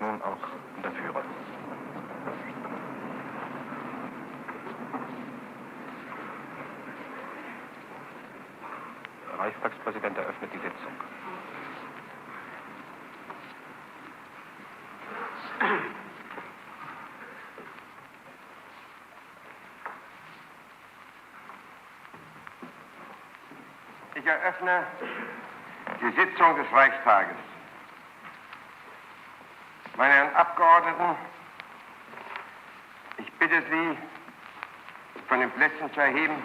nun auch der Führer. Der Reichstagspräsident eröffnet die Sitzung. Ich eröffne die Sitzung des Reichstages. Meine Herren Abgeordneten, ich bitte Sie, von den Plätzen zu erheben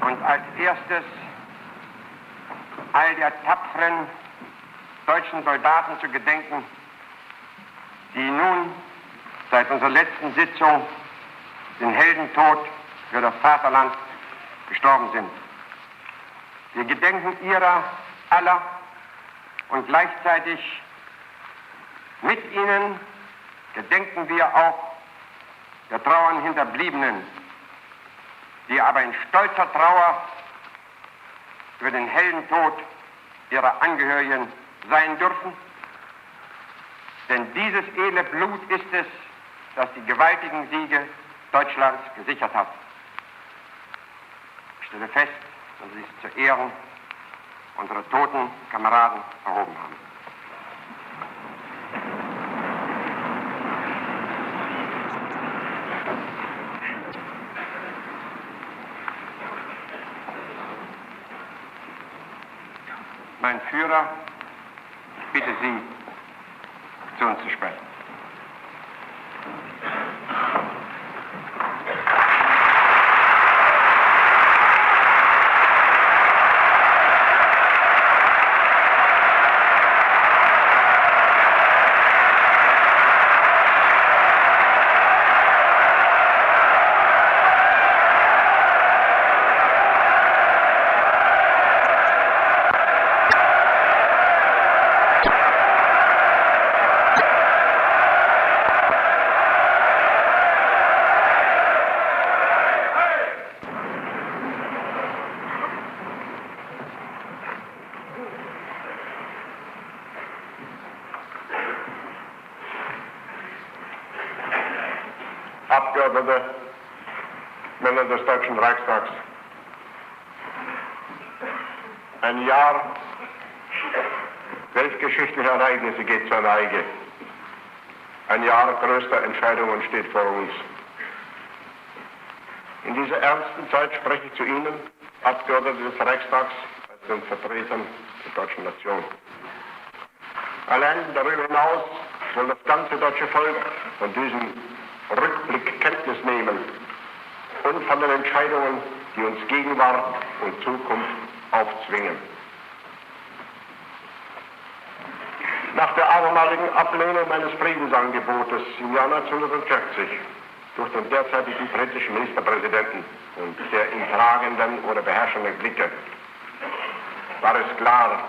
und als erstes all der tapferen deutschen Soldaten zu gedenken, die nun seit unserer letzten Sitzung den Heldentod für das Vaterland gestorben sind. Wir gedenken ihrer aller und gleichzeitig mit ihnen gedenken wir auch der trauernden Hinterbliebenen, die aber in stolzer Trauer über den Heldentod ihrer Angehörigen sein dürfen. Denn dieses edle Blut ist es, das die gewaltigen Siege Deutschlands gesichert hat. Ich stelle fest, dass Sie sich zu Ehren unserer toten Kameraden erhoben haben. Mein Führer, ich bitte Sie, zu uns zu sprechen. Abgeordnete, Männer des Deutschen Reichstags. Ein Jahr weltgeschichtlicher Ereignisse geht zur Neige. Ein Jahr größter Entscheidungen steht vor uns. In dieser ernsten Zeit spreche ich zu Ihnen, Abgeordnete des Reichstags, als den Vertretern der deutschen Nation. Allein darüber hinaus soll das ganze deutsche Volk von diesem Rückblick Kenntnis nehmen und von den Entscheidungen, die uns Gegenwart und Zukunft aufzwingen. Nach der abermaligen Ablehnung meines Friedensangebotes im Jahr 1940 durch den derzeitigen britischen Ministerpräsidenten und der ihm tragenden oder beherrschenden Blicke war es klar,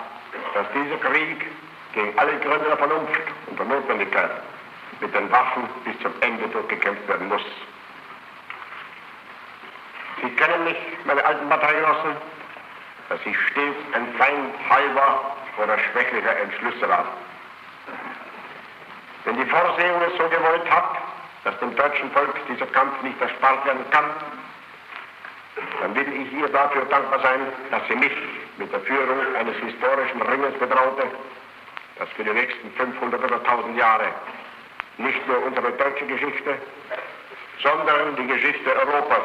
dass dieser Krieg gegen alle Gründe der Vernunft und der Notwendigkeit mit den Waffen bis zum Ende durchgekämpft werden muss. Sie kennen mich, meine alten Parteigenossen, dass ich stets ein Feind halber oder schwächlicher Entschlüsse war. Wenn die Vorsehung es so gewollt hat, dass dem deutschen Volk dieser Kampf nicht erspart werden kann, dann will ich ihr dafür dankbar sein, dass sie mich mit der Führung eines historischen Ringes betraute, das für die nächsten 500 oder 1000 Jahre nicht nur unsere deutsche Geschichte, sondern die Geschichte Europas,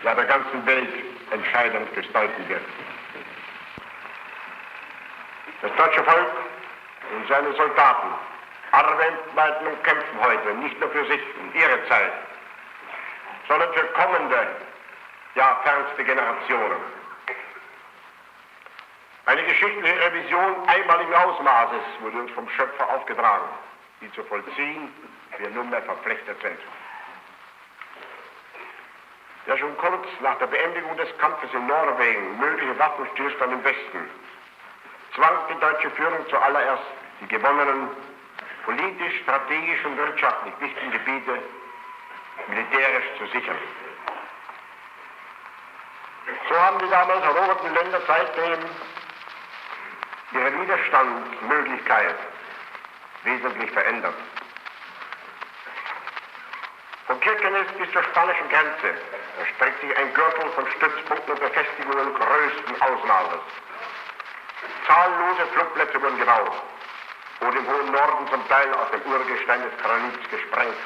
ja der ganzen Welt entscheidend gestalten wird. Das deutsche Volk und seine Soldaten arbeiten und kämpfen heute nicht nur für sich und ihre Zeit, sondern für kommende, ja fernste Generationen. Eine geschichtliche Revision einmaligen Ausmaßes wurde uns vom Schöpfer aufgetragen, die zu vollziehen wir nunmehr verpflichtet sind. Der schon kurz nach der Beendigung des Kampfes in Norwegen mögliche Waffenstillstand im Westen zwang die deutsche Führung zuallererst, die gewonnenen politisch, strategisch und wirtschaftlich wichtigen Gebiete militärisch zu sichern. So haben die damals eroberten Länder seitdem ihre Widerstandsmöglichkeit wesentlich verändert. Von Kirkenes bis zur spanischen Grenze erstreckt sich ein Gürtel von Stützpunkten und Befestigungen größten Ausmaßes. Zahllose Flugplätze wurden gebaut oder im hohen Norden zum Teil aus dem Urgestein des Granits gesprengt.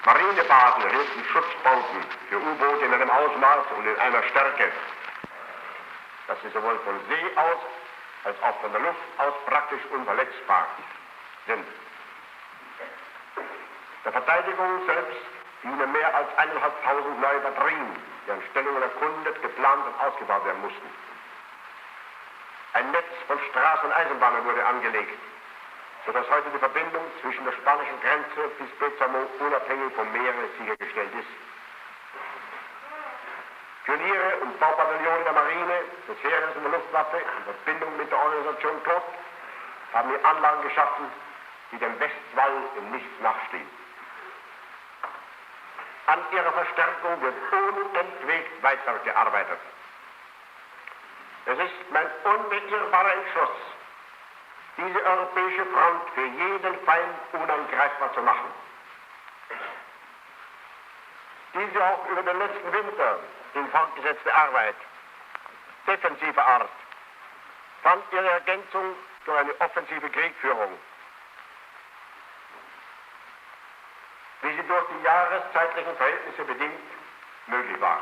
Marinebasen erhielten Schutzbauten für U-Boote in einem Ausmaß und in einer Stärke, dass sie sowohl von See aus als auch von der Luft aus praktisch unverletzbar sind. Der Verteidigung selbst dienen mehr als 1.500 neue Batterien, deren Stellungen erkundet, geplant und ausgebaut werden mussten. Ein Netz von Straßen und Eisenbahnen wurde angelegt, sodass heute die Verbindung zwischen der spanischen Grenze bis Bezamo unabhängig vom Meere sichergestellt ist. Pioniere und Baubataillone der Marine, des Heeres und der Luftwaffe in Verbindung mit der Organisation TOT haben hier Anlagen geschaffen, die dem Westwall in nichts nachstehen. An ihrer Verstärkung wird unentwegt weitergearbeitet. Es ist mein unbeirrbarer Entschluss, diese europäische Front für jeden Feind unangreifbar zu machen. Diese auch über den letzten Winter in fortgesetzte Arbeit defensiver Art fand ihre Ergänzung durch eine offensive Kriegführung, wie sie durch die jahreszeitlichen Verhältnisse bedingt möglich war.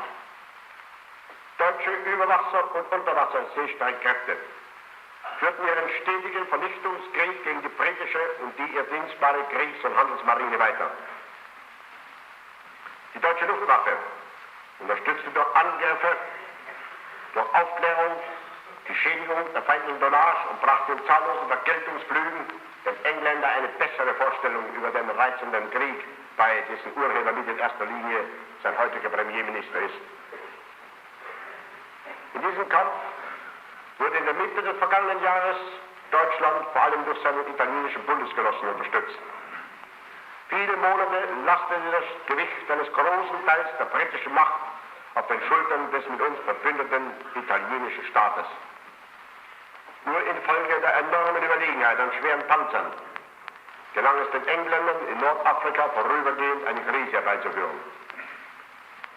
Deutsche Überwasser- und Unterwasserseestreitkräfte führten ihren stetigen Vernichtungskrieg gegen die britische und die ihr dienstbare Kriegs- und Handelsmarine weiter. Die deutsche Luftwaffe unterstützte durch Angriffe, durch Aufklärung, die Schädigung der feindlichen Tonnage und brachte in zahllosen Vergeltungsflügen den Engländern eine bessere Vorstellung über den reizenden Krieg bei, dessen Urheber mit in erster Linie sein heutiger Premierminister ist. In diesem Kampf wurde in der Mitte des vergangenen Jahres Deutschland vor allem durch seine italienischen Bundesgenossen unterstützt. Viele Monate lastete das Gewicht eines großen Teils der britischen Macht auf den Schultern des mit uns verbündeten italienischen Staates. Nur infolge der enormen Überlegenheit an schweren Panzern gelang es den Engländern in Nordafrika vorübergehend eine Krise herbeizuführen.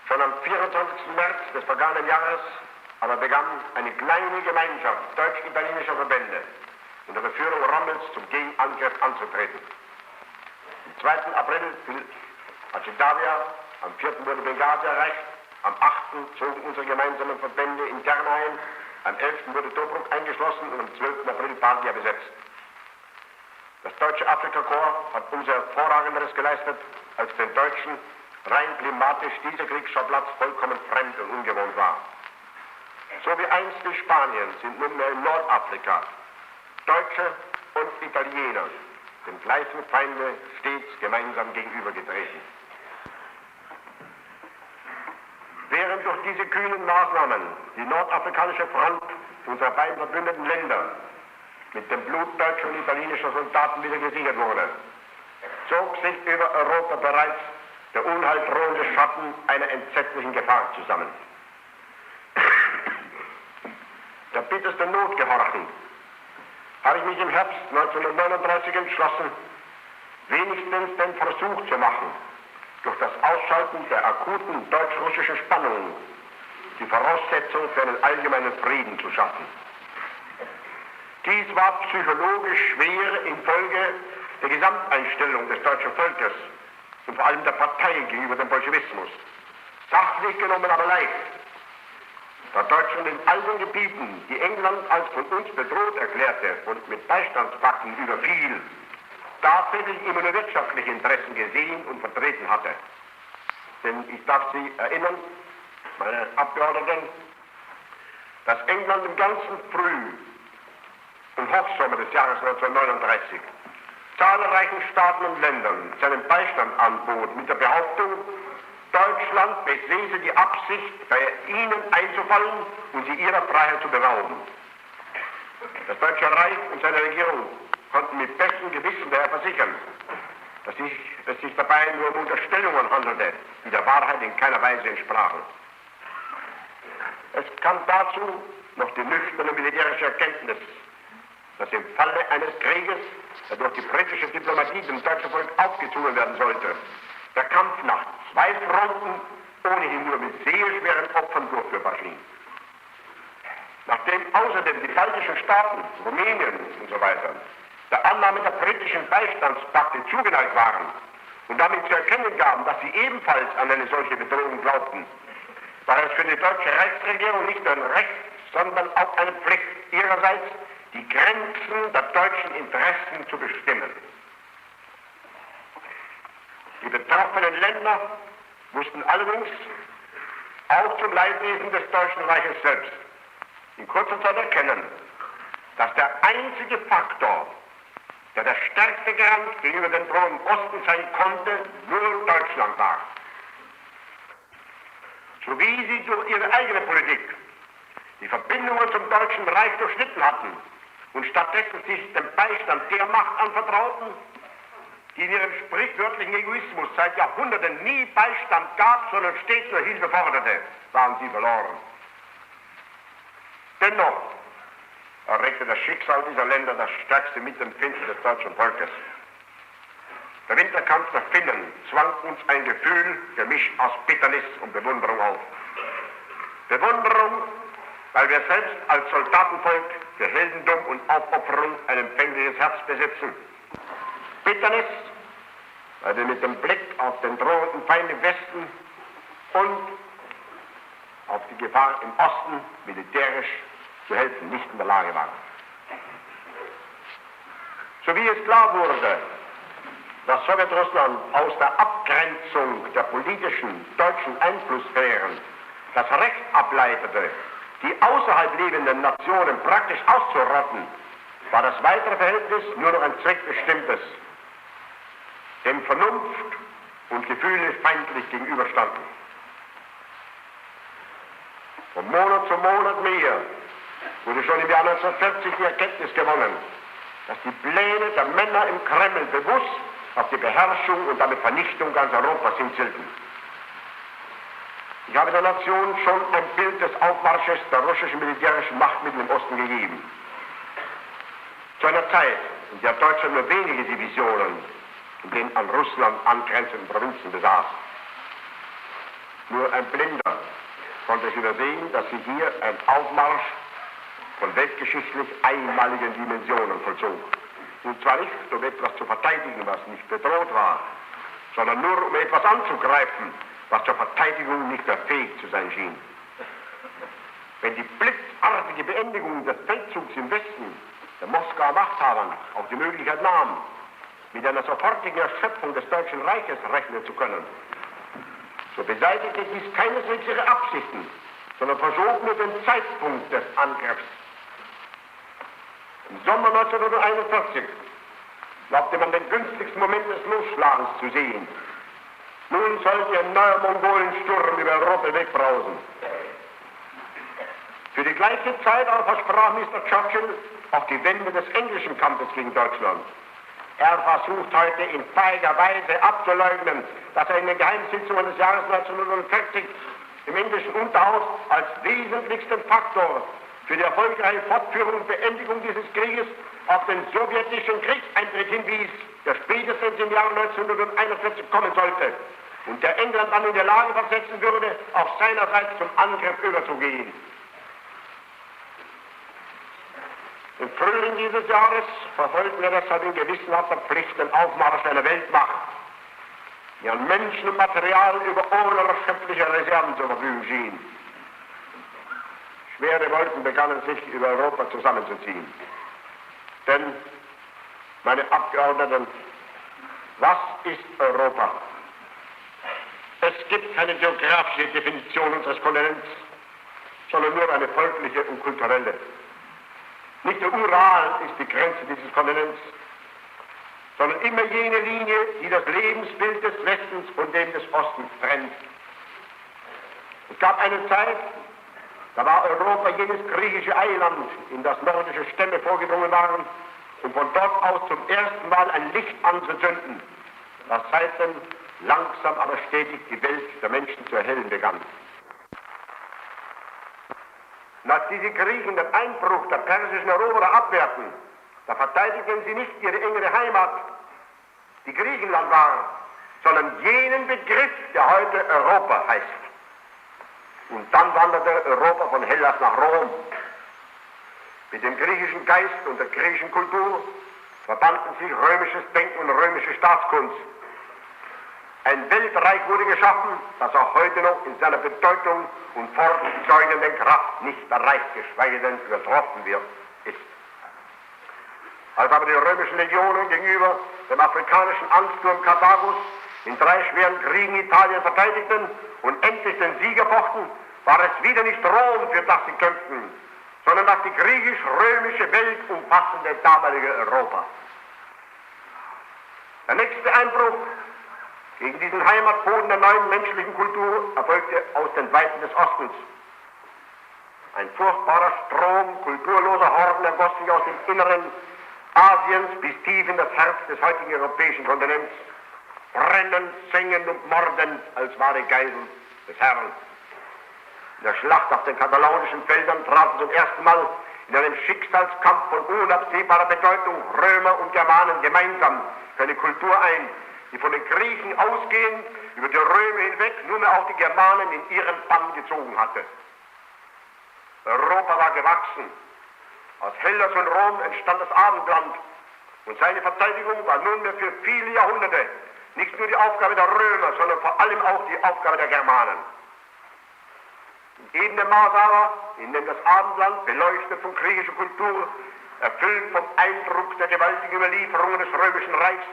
Schon am 24. März des vergangenen Jahres aber begann eine kleine Gemeinschaft deutsch-italienischer Verbände unter der Führung Rommels zum Gegenangriff anzutreten. Am 2. April fiel Acidavia, am 4. wurde Benghazi erreicht, am 8. zogen unsere gemeinsamen Verbände intern ein, am 11. wurde Tobruk eingeschlossen und am 12. April Pavia besetzt. Das deutsche Afrikakorps hat umso hervorragenderes geleistet, als den Deutschen rein klimatisch dieser Kriegsschauplatz vollkommen fremd und ungewohnt war. So wie einst in Spanien sind nunmehr in Nordafrika Deutsche und Italiener dem gleichen Feinde stets gemeinsam gegenübergetreten. Während durch diese kühnen Maßnahmen die nordafrikanische Front unserer beiden verbündeten Länder mit dem Blut deutscher und italienischer Soldaten wieder gesichert wurde, zog sich über Europa bereits der unheildrohende Schatten einer entsetzlichen Gefahr zusammen. Der bittersten Not gehorchen, habe ich mich im Herbst 1939 entschlossen, wenigstens den Versuch zu machen, durch das Ausschalten der akuten deutsch-russischen Spannungen die Voraussetzung für einen allgemeinen Frieden zu schaffen. Dies war psychologisch schwer infolge der Gesamteinstellung des deutschen Volkes und vor allem der Partei gegenüber dem Bolschewismus. Sachlich genommen aber leicht, da Deutschland in all den Gebieten, die England als von uns bedroht erklärte und mit Beistandspakten überfiel, tatsächlich immer nur wirtschaftliche Interessen gesehen und vertreten hatte. Denn ich darf Sie erinnern, meine Abgeordneten, dass England im ganzen Früh- und Hochsommer des Jahres 1939 zahlreichen Staaten und Ländern seinen Beistand anbot mit der Behauptung, Deutschland besäße die Absicht, bei ihnen einzufallen und sie ihrer Freiheit zu berauben. Das Deutsche Reich und seine Regierung konnten mit bestem Gewissen daher versichern, dass es sich dabei nur um Unterstellungen handelte, die der Wahrheit in keiner Weise entsprachen. Es kam dazu noch die nüchterne militärische Erkenntnis, dass im Falle eines Krieges, der durch die britische Diplomatie dem deutschen Volk aufgezwungen werden sollte, der Kampf nach zwei Fronten ohnehin nur mit sehr schweren Opfern durchführbar schien. Nachdem außerdem die baltischen Staaten, Rumänien und so weiter, der Annahme der britischen Beistandspakte zugeneigt waren und damit zu erkennen gaben, dass sie ebenfalls an eine solche Bedrohung glaubten, war es für die deutsche Reichsregierung nicht nur ein Recht, sondern auch eine Pflicht ihrerseits, die Grenzen der deutschen Interessen zu bestimmen. Die betroffenen Länder mussten allerdings auch zum Leidwesen des Deutschen Reiches selbst in kurzer Zeit erkennen, dass der einzige Faktor, der der stärkste Garant gegenüber dem drohenden Osten sein konnte, nur Deutschland war. So wie sie durch ihre eigene Politik die Verbindungen zum Deutschen Reich durchschnitten hatten und stattdessen sich dem Beistand der Macht anvertrauten, die in ihrem sprichwörtlichen Egoismus seit Jahrhunderten nie Beistand gab, sondern stets nur Hilfe forderte, waren sie verloren. Dennoch erregte das Schicksal dieser Länder das stärkste Mitempfinden des deutschen Volkes. Der Winterkampf der Finnen zwang uns ein Gefühl, gemischt aus Bitternis und Bewunderung auf. Bewunderung, weil wir selbst als Soldatenvolk für Heldendum und Aufopferung ein empfängliches Herz besitzen. Bitternis, weil wir mit dem Blick auf den drohenden Feind im Westen und auf die Gefahr im Osten militärisch zu helfen nicht in der Lage waren. So wie es klar wurde, dass Sowjetrussland aus der Abgrenzung der politischen deutschen Einflusssphären das Recht ableitete, die außerhalb lebenden Nationen praktisch auszurotten, war das weitere Verhältnis nur noch ein zweckbestimmtes, dem Vernunft und Gefühle feindlich gegenüberstanden. Von Monat zu Monat mehr wurde schon im Jahr 1940 die Erkenntnis gewonnen, dass die Pläne der Männer im Kreml bewusst auf die Beherrschung und damit Vernichtung ganz Europas hinzielten. Ich habe der Nation schon ein Bild des Aufmarsches der russischen militärischen Machtmittel im Osten gegeben. Zu einer Zeit, in der Deutschland nur wenige Divisionen in den an Russland angrenzenden Provinzen besaß. Nur ein Blinder konnte es übersehen, dass sich hier ein Aufmarsch von weltgeschichtlich einmaligen Dimensionen vollzog. Und zwar nicht, um etwas zu verteidigen, was nicht bedroht war, sondern nur um etwas anzugreifen, was zur Verteidigung nicht mehr fähig zu sein schien. Wenn die blitzartige Beendigung des Feldzugs im Westen der Moskauer Machthabern auch die Möglichkeit nahm, mit einer sofortigen Erschöpfung des Deutschen Reiches rechnen zu können, so beseitigte dies keineswegs ihre Absichten, sondern verschob nur den Zeitpunkt des Angriffs. Im Sommer 1941 glaubte man den günstigsten Moment des Losschlagens zu sehen. Nun sollte ein neuer Mongolensturm über Europa wegbrausen. Für die gleiche Zeit aber versprach Mr. Churchill auch die Wende des englischen Kampfes gegen Deutschland. Er versucht heute in feiger Weise abzuleugnen, dass er in den Geheimsitzungen des Jahres 1940 im englischen Unterhaus als wesentlichsten Faktor für die erfolgreiche Fortführung und Beendigung dieses Krieges auf den sowjetischen Kriegseintritt hinwies, der spätestens im Jahr 1941 kommen sollte und der England dann in der Lage versetzen würde, auf seinerseits zum Angriff überzugehen. Im Frühling dieses Jahres verfolgten wir deshalb in gewissenhafter Pflicht den Aufmarsch einer Weltmacht, die an Menschen und Material über unerschöpfliche Reserven zur Verfügung schien. Schwere Wolken begannen sich über Europa zusammenzuziehen. Denn, meine Abgeordneten, was ist Europa? Es gibt keine geografische Definition unseres Kontinents, sondern nur eine volkliche und kulturelle. Nicht der Ural ist die Grenze dieses Kontinents, sondern immer jene Linie, die das Lebensbild des Westens von dem des Ostens trennt. Es gab eine Zeit, da war Europa jenes griechische Eiland, in das nordische Stämme vorgedrungen waren, um von dort aus zum ersten Mal ein Licht anzuzünden, das seitdem langsam aber stetig die Welt der Menschen zu erhellen begann. Und als diese Griechen den Einbruch der persischen Eroberer abwehrten, da verteidigten sie nicht ihre engere Heimat, die Griechenland war, sondern jenen Begriff, der heute Europa heißt. Und dann wanderte Europa von Hellas nach Rom. Mit dem griechischen Geist und der griechischen Kultur verbanden sich römisches Denken und römische Staatskunst. Ein Weltreich wurde geschaffen, das auch heute noch in seiner Bedeutung und fortzeugenden Kraft nicht erreicht, geschweige denn übertroffen wird, ist. Als aber die römischen Legionen gegenüber dem afrikanischen Ansturm Karthagos in 3 schweren Kriegen Italien verteidigten und endlich den Sieg erfochten, war es wieder nicht Rom, für das sie kämpften, sondern das die griechisch-römische Welt umfassende damalige Europa. Der nächste Einbruch gegen diesen Heimatboden der neuen menschlichen Kultur erfolgte aus den Weiten des Ostens. Ein furchtbarer Strom kulturloser Horden ergoss sich aus dem Inneren Asiens bis tief in das Herz des heutigen europäischen Kontinents, brennend, sengend und mordend als wahre Geiseln des Herrn. In der Schlacht auf den katalonischen Feldern traten zum ersten Mal in einem Schicksalskampf von unabsehbarer Bedeutung Römer und Germanen gemeinsam für eine Kultur ein, die von den Griechen ausgehend über die Römer hinweg nunmehr auch die Germanen in ihren Bann gezogen hatte. Europa war gewachsen. Aus Hellas und Rom entstand das Abendland und seine Verteidigung war nunmehr für viele Jahrhunderte nicht nur die Aufgabe der Römer, sondern vor allem auch die Aufgabe der Germanen. In jedem Maß aber, in dem das Abendland, beleuchtet von griechischer Kultur, erfüllt vom Eindruck der gewaltigen Überlieferungen des Römischen Reichs,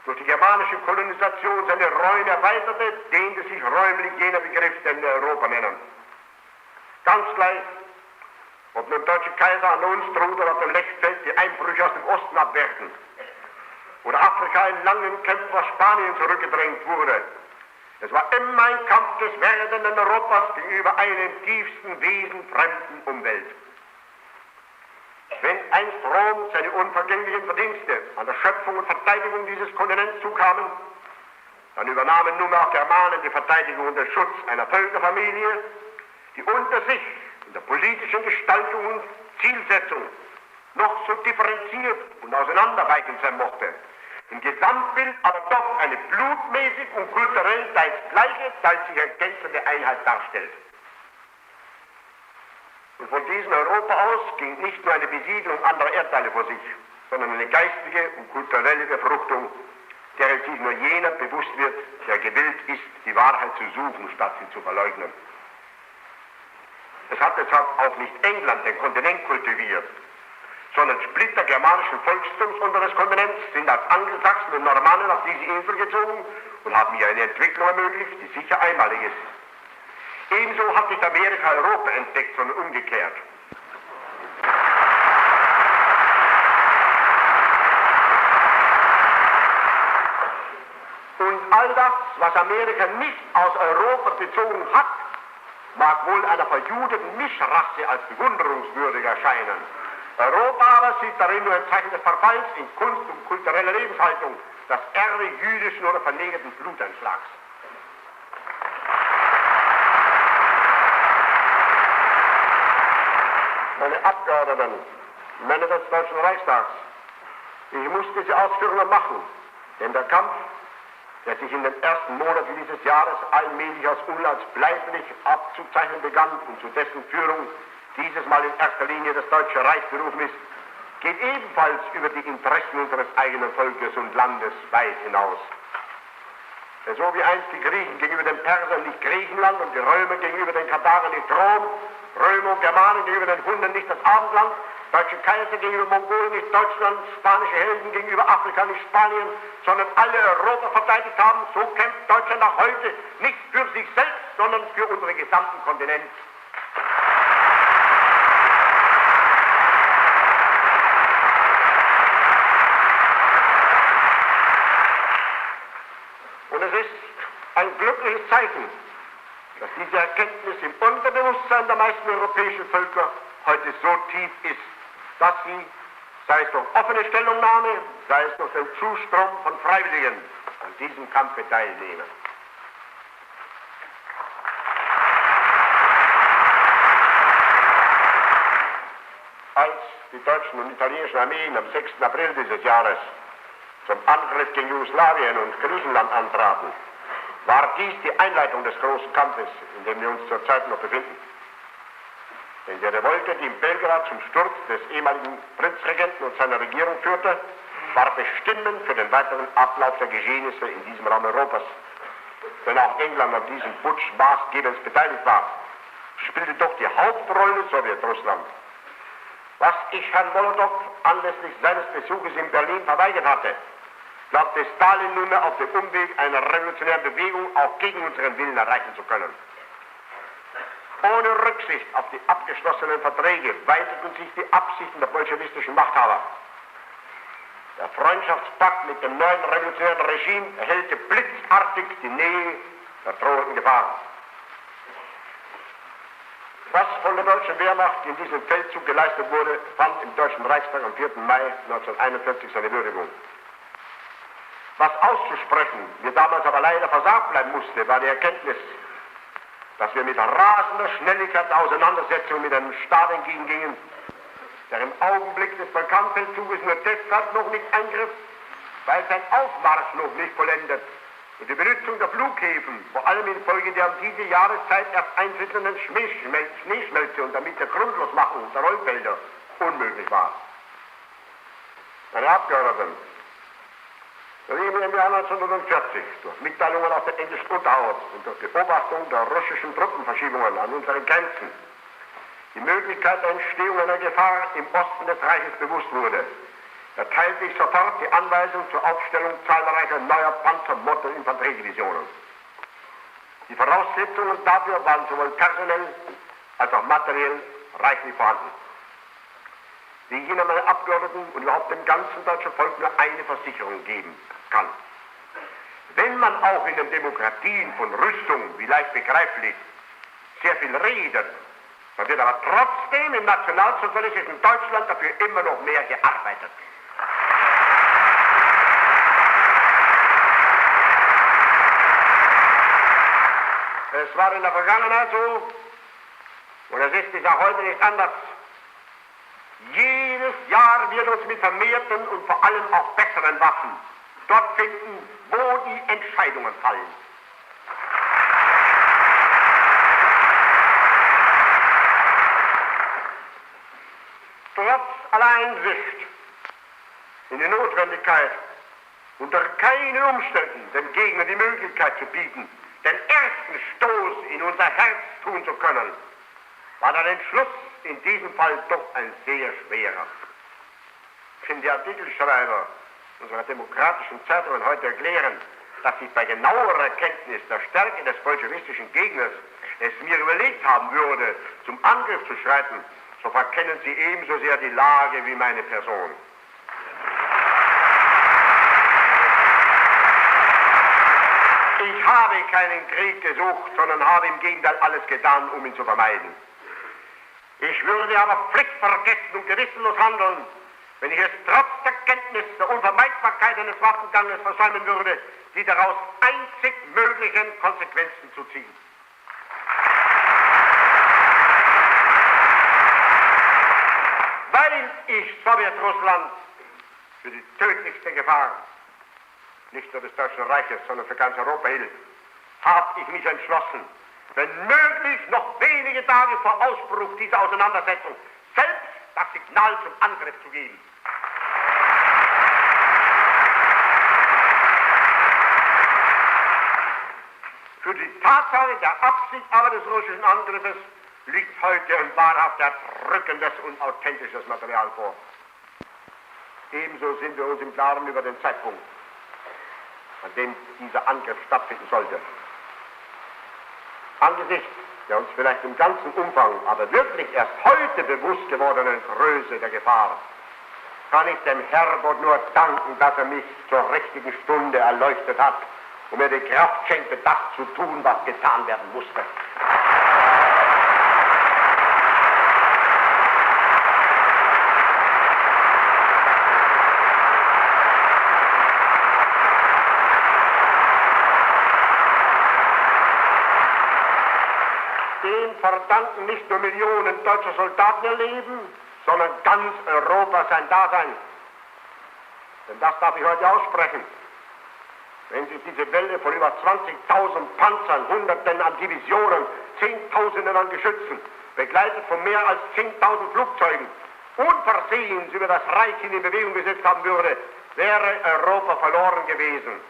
durch die germanische Kolonisation seine Räume erweiterte, dehnte sich räumlich jener Begriff, den wir Europa nennen. Ganz gleich, ob nun deutsche Kaiser an uns trug oder auf dem Lechfeld die Einbrüche aus dem Osten abwehrten, oder Afrika in langen Kämpfen aus Spanien zurückgedrängt wurde. Es war immer ein Kampf des werdenden Europas gegenüber einer im tiefsten Wesen fremden Umwelt. Wenn einst Rom seine unvergänglichen Verdienste an der Schöpfung und Verteidigung dieses Kontinents zukamen, dann übernahmen nunmehr auch Germanen die Verteidigung und den Schutz einer Völkerfamilie, die unter sich in der politischen Gestaltung und Zielsetzung noch so differenziert und auseinanderweichend sein mochte, im Gesamtbild aber doch eine blutmäßig und kulturell teils gleiche, teils sich ergänzende Einheit darstellt. Und von diesem Europa aus ging nicht nur eine Besiedlung anderer Erdteile vor sich, sondern eine geistige und kulturelle Befruchtung, der sich nur jener bewusst wird, der gewillt ist, die Wahrheit zu suchen, statt sie zu verleugnen. Es hat deshalb auch nicht England den Kontinent kultiviert, sondern Splitter germanischen Volkstums unter des Kontinents sind als Angelsachsen und Normannen auf diese Insel gezogen und haben hier eine Entwicklung ermöglicht, die sicher einmalig ist. Ebenso hat nicht Amerika Europa entdeckt, sondern umgekehrt. Und all das, was Amerika nicht aus Europa bezogen hat, mag wohl einer verjudeten Mischrasse als bewunderungswürdig erscheinen. Europa aber sieht darin nur ein Zeichen des Verfalls in Kunst und kultureller Lebenshaltung, das Erbe jüdischen oder verlegerten Bluteinschlags. Meine Abgeordneten, Männer des Deutschen Reichstags, ich muss diese Ausführungen machen, denn der Kampf, der sich in den ersten Monaten dieses Jahres allmählich als unausbleiblich abzuzeichnen begann und zu dessen Führung dieses Mal in erster Linie das Deutsche Reich berufen ist, geht ebenfalls über die Interessen unseres eigenen Volkes und Landes weit hinaus. Denn so wie einst die Griechen gegenüber den Persern nicht Griechenland und die Römer gegenüber den Karthagern nicht Rom, Römer und Germanen gegenüber den Hunden nicht das Abendland, deutsche Kaiser gegenüber Mongolen nicht Deutschland, spanische Helden gegenüber Afrika nicht Spanien, sondern alle Europa verteidigt haben, so kämpft Deutschland auch heute nicht für sich selbst, sondern für unseren gesamten Kontinent. Und es ist ein glückliches Zeichen, dass diese Erkenntnis im Unterbewusstsein der meisten europäischen Völker heute so tief ist, dass sie, sei es durch offene Stellungnahme, sei es durch den Zustrom von Freiwilligen, an diesem Kampfe teilnehmen. als die deutschen und italienischen Armeen am 6. April dieses Jahres zum Angriff gegen Jugoslawien und Griechenland antraten, war dies die Einleitung des großen Kampfes, in dem wir uns zurzeit noch befinden. Denn die Revolte, die in Belgrad zum Sturz des ehemaligen Prinzregenten und seiner Regierung führte, war bestimmend für den weiteren Ablauf der Geschehnisse in diesem Raum Europas. Wenn auch England an diesem Putsch maßgebend beteiligt war, spielte doch die Hauptrolle Sowjetrussland. Was ich Herrn Molotow anlässlich seines Besuches in Berlin verweigert hatte, glaubte Stalin nunmehr auf dem Umweg einer revolutionären Bewegung auch gegen unseren Willen erreichen zu können. Ohne Rücksicht auf die abgeschlossenen Verträge weiteten sich die Absichten der bolschewistischen Machthaber. Der Freundschaftspakt mit dem neuen revolutionären Regime erhellte blitzartig die Nähe der drohenden Gefahr. Was von der deutschen Wehrmacht in diesem Feldzug geleistet wurde, fand im Deutschen Reichstag am 4. Mai 1941 seine Würdigung. Was auszusprechen mir damals aber leider versagt bleiben musste, war die Erkenntnis, dass wir mit rasender Schnelligkeit der Auseinandersetzung mit einem Staat entgegengingen, der im Augenblick des Balkanfeldzuges nur deshalb noch nicht eingriff, weil sein Aufmarsch noch nicht vollendet und die Benutzung der Flughäfen, vor allem infolge der um diese Jahreszeit erst eintretenden Schneeschmelze und damit der Grundlosmachung der Rollfelder unmöglich war. Meine Abgeordneten, wir leben im Jahr 1940 durch Mitteilungen aus der englischen Unterhaus und durch Beobachtung der russischen Truppenverschiebungen an unseren Grenzen die Möglichkeit der Entstehung einer Gefahr im Osten des Reiches bewusst wurde, erteilte ich sofort die Anweisung zur Aufstellung zahlreicher neuer Panzer-Motto-Infanteriedivisionen. Die Voraussetzungen dafür waren sowohl personell als auch materiell reichlich vorhanden. Wie ich Ihnen, meine Abgeordneten und überhaupt dem ganzen deutschen Volk nur eine Versicherung geben kann. Wenn man auch in den Demokratien von Rüstung, wie leicht begreiflich, sehr viel redet, dann wird aber trotzdem im nationalsozialistischen Deutschland dafür immer noch mehr gearbeitet. Es war in der Vergangenheit so, und es ist auch heute nicht anders. Jedes Jahr wird uns mit vermehrten und vor allem auch besseren Waffen dort finden, wo die Entscheidungen fallen. Trotz aller Einsicht in die Notwendigkeit, unter keinen Umständen dem Gegner die Möglichkeit zu bieten, den ersten Stoß in unser Herz tun zu können, war der Entschluss in diesem Fall doch ein sehr schwerer. Wenn die Artikelschreiber unserer demokratischen Zeitungen heute erklären, dass sie bei genauerer Kenntnis der Stärke des bolschewistischen Gegners es mir überlegt haben würde, zum Angriff zu schreiten, so verkennen sie ebenso sehr die Lage wie meine Person. Ich habe keinen Krieg gesucht, sondern habe im Gegenteil alles getan, um ihn zu vermeiden. Ich würde aber pflichtvergessen und gewissenlos handeln, wenn ich es trotz der Kenntnis der Unvermeidbarkeit eines Waffenganges versäumen würde, die daraus einzig möglichen Konsequenzen zu ziehen. Weil ich Sowjetrussland für die tödlichste Gefahr nicht nur des Deutschen Reiches, sondern für ganz Europa hielt, habe ich mich entschlossen, wenn möglich noch wenige Tage vor Ausbruch dieser Auseinandersetzung selbst das Signal zum Angriff zu geben. Für die Tatsache der Absicht aber des russischen Angriffes liegt heute ein wahrhaft erdrückendes und authentisches Material vor. Ebenso sind wir uns im Klaren über den Zeitpunkt, an dem dieser Angriff stattfinden sollte. Angesichts der uns vielleicht im ganzen Umfang, aber wirklich erst heute bewusst gewordenen Größe der Gefahr, kann ich dem Herrgott nur danken, dass er mich zur richtigen Stunde erleuchtet hat und mir die Kraft schenkte, das zu tun, was getan werden musste. Dem verdanken nicht nur Millionen deutscher Soldaten ihr Leben, sondern ganz Europa sein Dasein. Denn das darf ich heute aussprechen. Wenn sich diese Welle von über 20.000 Panzern, Hunderten an Divisionen, Zehntausenden an Geschützen, begleitet von mehr als 10.000 Flugzeugen, unversehens über das Reich in Bewegung gesetzt haben würde, wäre Europa verloren gewesen.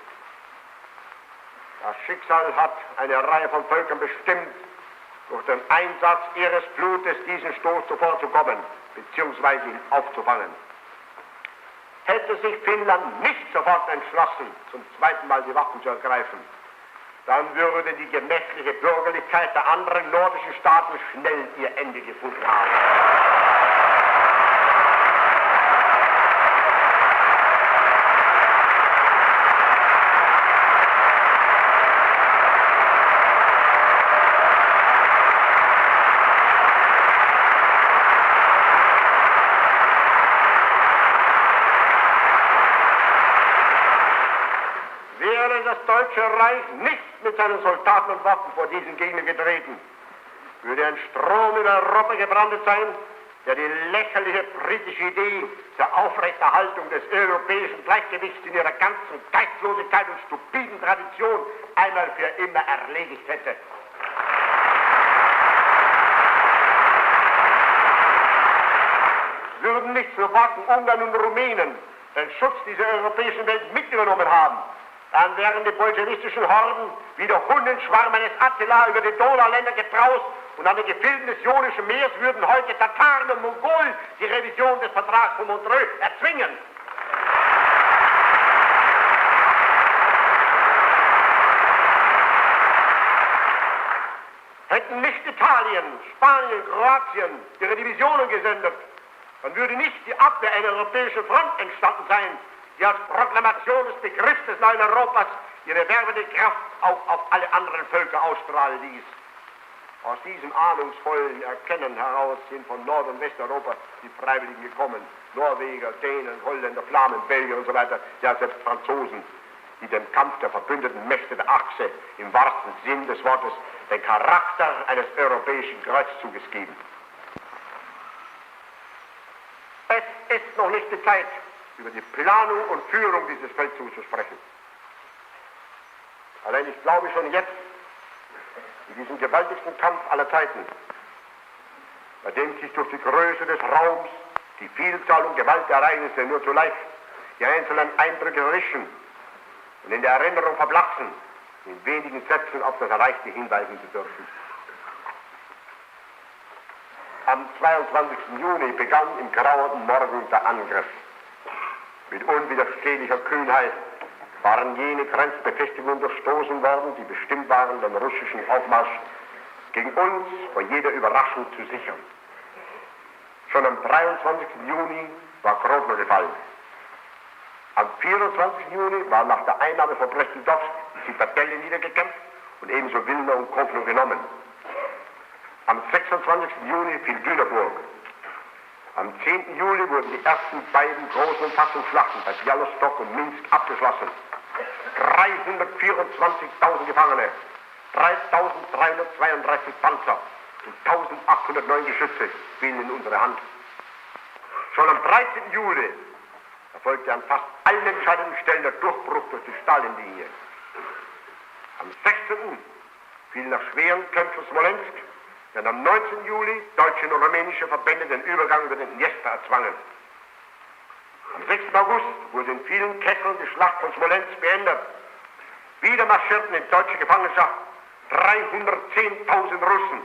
Das Schicksal hat eine Reihe von Völkern bestimmt, durch den Einsatz ihres Blutes diesen Stoß zuvorzukommen, beziehungsweise ihn aufzufangen. Hätte sich Finnland nicht sofort entschlossen, zum zweiten Mal die Waffen zu ergreifen, dann würde die gemächliche Bürgerlichkeit der anderen nordischen Staaten schnell ihr Ende gefunden haben. Das Deutsche Reich nicht mit seinen Soldaten und Waffen vor diesen Gegner getreten, würde ein Strom über Europa gebrannt sein, der die lächerliche britische Idee zur Aufrechterhaltung des europäischen Gleichgewichts in ihrer ganzen Geistlosigkeit und stupiden Tradition einmal für immer erledigt hätte. Würden nicht Slowaken, Ungarn und Rumänen den Schutz dieser europäischen Welt mitgenommen haben, dann wären die bolschewistischen Horden wie der Hundenschwarm eines Attila über die Donauländer gebraust und an den Gefilden des Ionischen Meeres würden heute Tataren und Mongolen die Revision des Vertrags von Montreux erzwingen. Hätten nicht Italien, Spanien, Kroatien ihre Divisionen gesendet, dann würde nicht die Abwehr einer europäischen Front entstanden sein, die als Proklamation des Begriffs des neuen Europas ihre werbende Kraft auch auf alle anderen Völker ausstrahlen ließ. Aus diesem ahnungsvollen Erkennen heraus sind von Nord- und Westeuropa die Freiwilligen gekommen. Norweger, Dänen, Holländer, Flamen, Belgier und so weiter, ja selbst Franzosen, die dem Kampf der verbündeten Mächte der Achse im wahrsten Sinn des Wortes den Charakter eines europäischen Kreuzzuges geben. Es ist noch nicht die Zeit, über die Planung und Führung dieses Feldzugs zu sprechen. Allein ich glaube schon jetzt, in diesem gewaltigsten Kampf aller Zeiten, bei dem sich durch die Größe des Raums, die Vielzahl und Gewalt der Ereignisse nur zu leicht die einzelnen Eindrücke erwischen und in der Erinnerung verblassen, in wenigen Sätzen auf das Erreichte hinweisen zu dürfen. Am 22. Juni begann im grauen Morgen der Angriff. Mit unwiderstehlicher Kühnheit waren jene Grenzbefestigungen durchstoßen worden, die bestimmt waren, den russischen Aufmarsch gegen uns vor jeder Überraschung zu sichern. Schon am 23. Juni war Grodno gefallen. Am 24. Juni war nach der Einnahme von Brest-Litovsk die Zitadelle niedergekämpft und ebenso Wilna und Kovno genommen. Am 26. Juni fiel Dünaburg. Am 10. Juli wurden die ersten beiden großen Umfassungsschlachten bei Bialystok und Minsk abgeschlossen. 324.000 Gefangene, 3.332 Panzer und 1.809 Geschütze fielen in unsere Hand. Schon am 13. Juli erfolgte an fast allen entscheidenden Stellen der Durchbruch durch die Stalinlinie. Am 16. fiel nach schweren Kämpfen Smolensk, denn am 19. Juli deutsche und rumänische Verbände den Übergang über den Dniester erzwangen. Am 6. August wurde in vielen Kesseln die Schlacht von Smolensk beendet. Wieder marschierten in deutsche Gefangenschaft 310.000 Russen,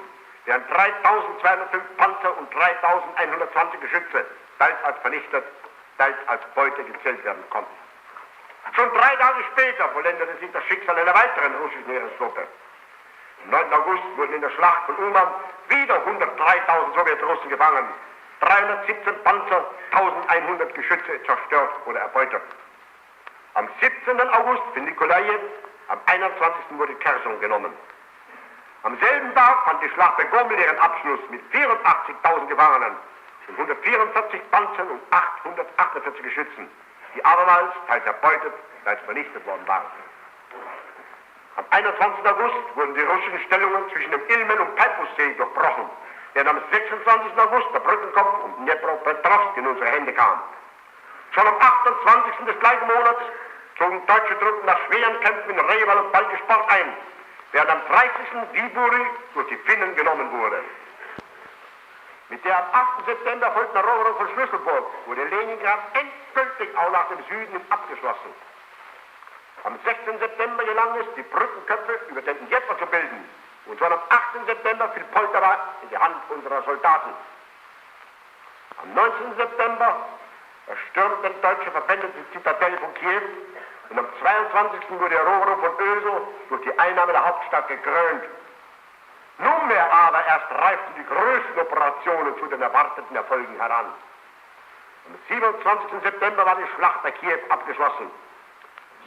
deren 3.205 Panzer und 3.120 Geschütze teils als vernichtet, teils als Beute gezählt werden konnten. Schon 3 Tage später vollendete sich das Schicksal einer weiteren russischen Heeresgruppe. Am 9. August wurden in der Schlacht von Uman wieder 103.000 Sowjetrussen gefangen, 317 Panzer, 1100 Geschütze zerstört oder erbeutet. Am 17. August fiel Nikolajew, am 21. wurde Kherson genommen. Am selben Tag fand die Schlacht bei Gomel ihren Abschluss mit 84.000 Gefangenen und 144 Panzern und 848 Geschützen, die abermals teils erbeutet, teils vernichtet worden waren. Am 21. August wurden die russischen Stellungen zwischen dem Ilmen- und Peipussee durchbrochen, der am 26. August der Brückenkopf und Dnepropetrovsk in unsere Hände kam. Schon am 28. des gleichen Monats zogen deutsche Truppen nach schweren Kämpfen in Reval und Baltisport ein, während am 30. Viipuri durch die Finnen genommen wurde. Mit der am 8. September erfolgten Eroberung von Schlüsselburg wurde Leningrad endgültig auch nach dem Süden hin abgeschlossen. Am 16. September gelang es, die Brückenköpfe über den Dnjepr zu bilden. Und schon am 8. September fiel Poltava in die Hand unserer Soldaten. Am 19. September erstürmten deutsche Verbände die Zitadelle von Kiew und am 22. wurde die Eroberung von Öso durch die Einnahme der Hauptstadt gekrönt. Nunmehr aber erst reiften die größten Operationen zu den erwarteten Erfolgen heran. Am 27. September war die Schlacht bei Kiew abgeschlossen.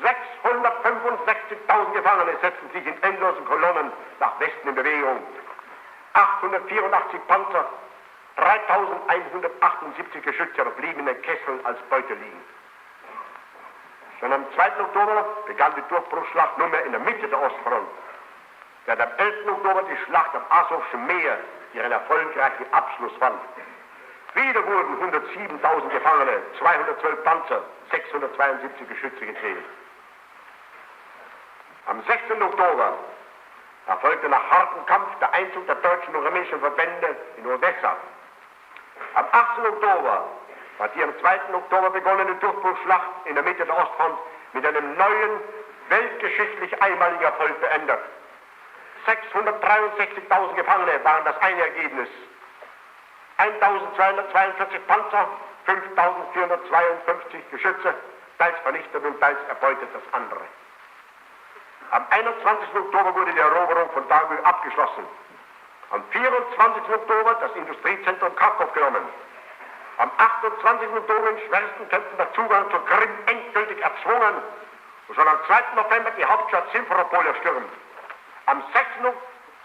665.000 Gefangene setzten sich in endlosen Kolonnen nach Westen in Bewegung. 884 Panzer, 3.178 Geschütze blieben in den Kesseln als Beute liegen. Schon am 2. Oktober begann die Durchbruchsschlacht nunmehr in der Mitte der Ostfront. Während am 11. Oktober die Schlacht am Asowschen Meer ihren erfolgreichen Abschluss fand. Wieder wurden 107.000 Gefangene, 212 Panzer, 672 Geschütze gezählt. Am 16. Oktober erfolgte nach hartem Kampf der Einzug der deutschen und rumänischen Verbände in Odessa. Am 18. Oktober war die am 2. Oktober begonnene Durchbruchsschlacht in der Mitte der Ostfront mit einem neuen, weltgeschichtlich einmaligen Erfolg beendet. 663.000 Gefangene waren das eine Ergebnis. 1.242 Panzer, 5.452 Geschütze, teils vernichtet und teils erbeutet das andere. Am 21. Oktober wurde die Eroberung von Dago abgeschlossen. Am 24. Oktober das Industriezentrum Kharkov genommen. Am 28. Oktober in schwersten Kämpfen der Zugang zur Krim endgültig erzwungen und schon am 2. November die Hauptstadt Simferopol erstürmt. Am 6.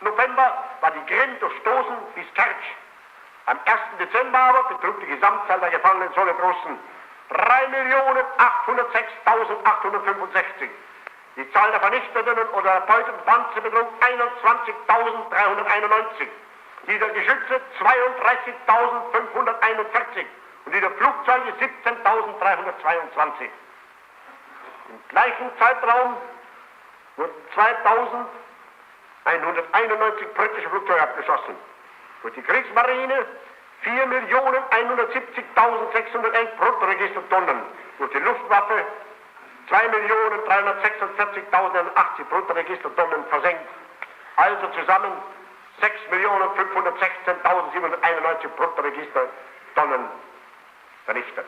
November war die Krim durchstoßen bis Kertsch. Am 1. Dezember aber betrug die Gesamtzahl der gefangenen Sowjetrussen 3.806.865. Die Zahl der vernichteten oder erbeuteten Panzer betrug 21.391. Die der Geschütze 32.541 und die der Flugzeuge 17.322. Im gleichen Zeitraum wurden 2.191 britische Flugzeuge abgeschossen. Durch die Kriegsmarine 4.170.611 Bruttoregistertonnen. Durch die Luftwaffe 2.346.080 Bruttoregistertonnen versenkt. Also zusammen 6.516.791 Bruttoregistertonnen vernichtet.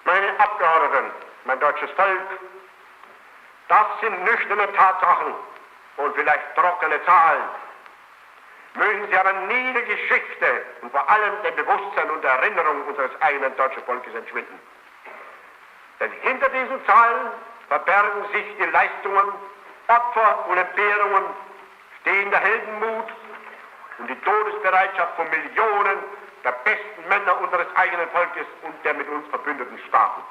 Meine Abgeordneten, mein deutsches Volk, das sind nüchterne Tatsachen und vielleicht trockene Zahlen. Mögen sie aber nie die Geschichte und vor allem dem Bewusstsein und der Erinnerung unseres eigenen deutschen Volkes entschwinden. Denn hinter diesen Zahlen verbergen sich die Leistungen, Opfer und Entbehrungen, stehen der Heldenmut und die Todesbereitschaft von Millionen der besten Männer unseres eigenen Volkes und der mit uns verbündeten Staaten.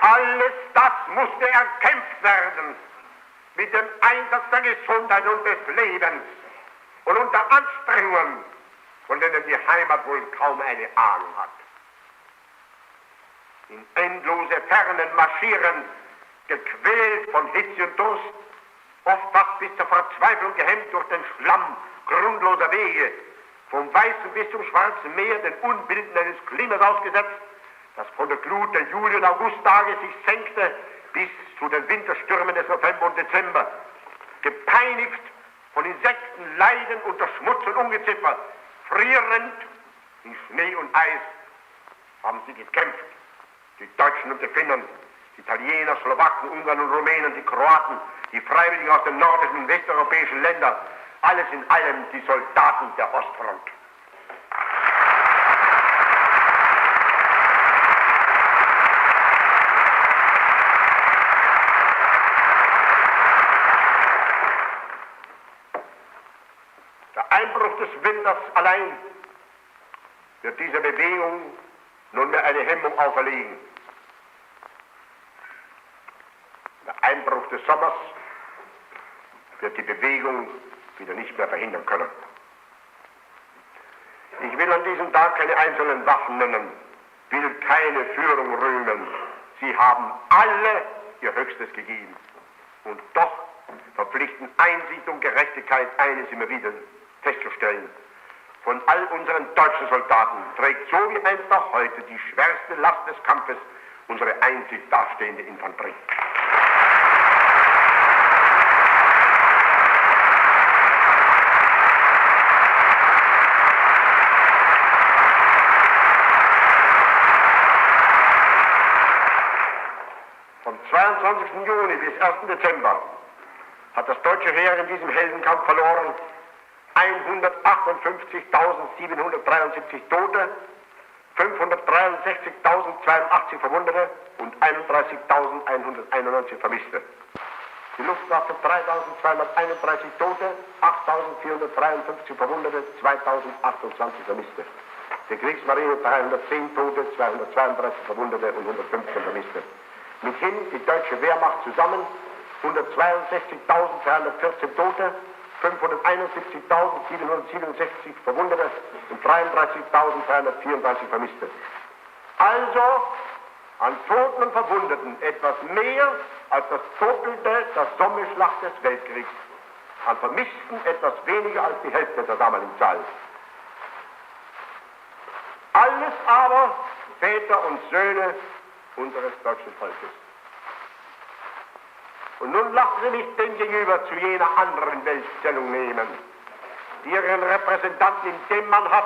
Alles das musste erkämpft werden mit dem Einsatz der Gesundheit und des Lebens und unter Anstrengungen, von denen die Heimat wohl kaum eine Ahnung hat. In endlose Fernen marschieren, gequält von Hitze und Durst, oft fast bis zur Verzweiflung gehemmt durch den Schlamm grundloser Wege, vom Weißen bis zum Schwarzen Meer den Unbilden eines Klimas ausgesetzt, das von der Glut der Juli- und Augusttage sich senkte bis zu den Winterstürmen des November und Dezember. Gepeinigt von Insekten, Leiden unter Schmutz und Ungeziefer, frierend in Schnee und Eis, haben sie gekämpft. Die Deutschen und die Finnen, die Italiener, Slowaken, Ungarn und Rumänen, die Kroaten, die Freiwilligen aus den nordischen und westeuropäischen Ländern, alles in allem die Soldaten der Ostfront. Der Einbruch des Winters allein wird dieser Bewegung nunmehr eine Hemmung auferlegen. Der Einbruch des Sommers wird die Bewegung wieder nicht mehr verhindern können. Ich will an diesem Tag keine einzelnen Waffen nennen, will keine Führung rühmen. Sie haben alle ihr Höchstes gegeben. Und doch verpflichten Einsicht und Gerechtigkeit, eines immer wieder festzustellen. Von all unseren deutschen Soldaten trägt so wie einst auch heute die schwerste Last des Kampfes unsere einzig dastehende Infanterie. Vom 22. Juni bis 1. Dezember hat das deutsche Heer in diesem Heldenkampf verloren 158.773 Tote, 563.082 Verwundete und 31.191 Vermisste. Die Luftwaffe 3.231 Tote, 8.453 Verwundete, 2.028 Vermisste. Die Kriegsmarine 310 Tote, 232 Verwundete und 115 Vermisste. Mithin die deutsche Wehrmacht zusammen 162.314 Tote, 571.767 Verwundete und 33.334 Vermisste. Also an Toten und Verwundeten etwas mehr als das Doppelte der Sommerschlacht des Weltkriegs. An Vermissten etwas weniger als die Hälfte der damaligen Zahl. Alles aber Väter und Söhne unseres deutschen Volkes. Und nun lassen Sie mich demgegenüber zu jener anderen Welt Stellung nehmen, die ihren Repräsentanten in dem Mann hat,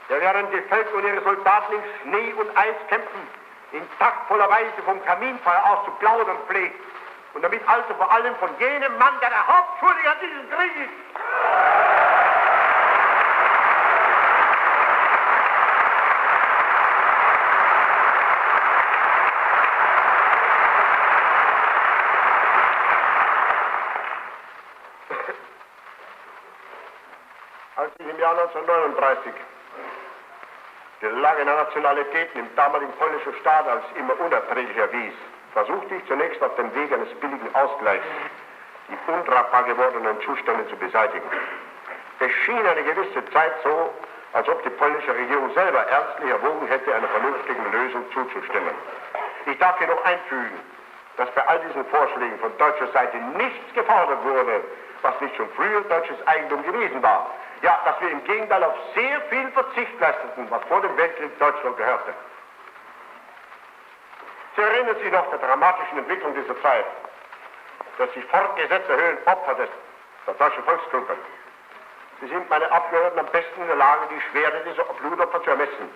der während die Völker und ihre Soldaten in Schnee und Eis kämpfen, in taktvoller Weise vom Kaminfeuer aus zu plaudern pflegt. Und damit also vor allem von jenem Mann, der Hauptschuldige an diesem Krieg ist. Als ich im Jahr 1939 die Lage der Nationalitäten im damaligen polnischen Staat als immer unerträglich erwies, versuchte ich zunächst auf dem Weg eines billigen Ausgleichs die untragbar gewordenen Zustände zu beseitigen. Es schien eine gewisse Zeit so, als ob die polnische Regierung selber ernstlich erwogen hätte, einer vernünftigen Lösung zuzustimmen. Ich darf hier noch einfügen, dass bei all diesen Vorschlägen von deutscher Seite nichts gefordert wurde, was nicht schon früher deutsches Eigentum gewesen war. Ja, dass wir im Gegenteil auf sehr viel Verzicht leisteten, was vor dem Weltkrieg Deutschland gehörte. Sie erinnern sich noch der dramatischen Entwicklung dieser Zeit, dass sich fortgesetzt erhöhen Opfer der deutschen Volksgruppe. Sie sind, meine Abgeordneten, am besten in der Lage, die Schwere dieser Blutopfer zu ermessen,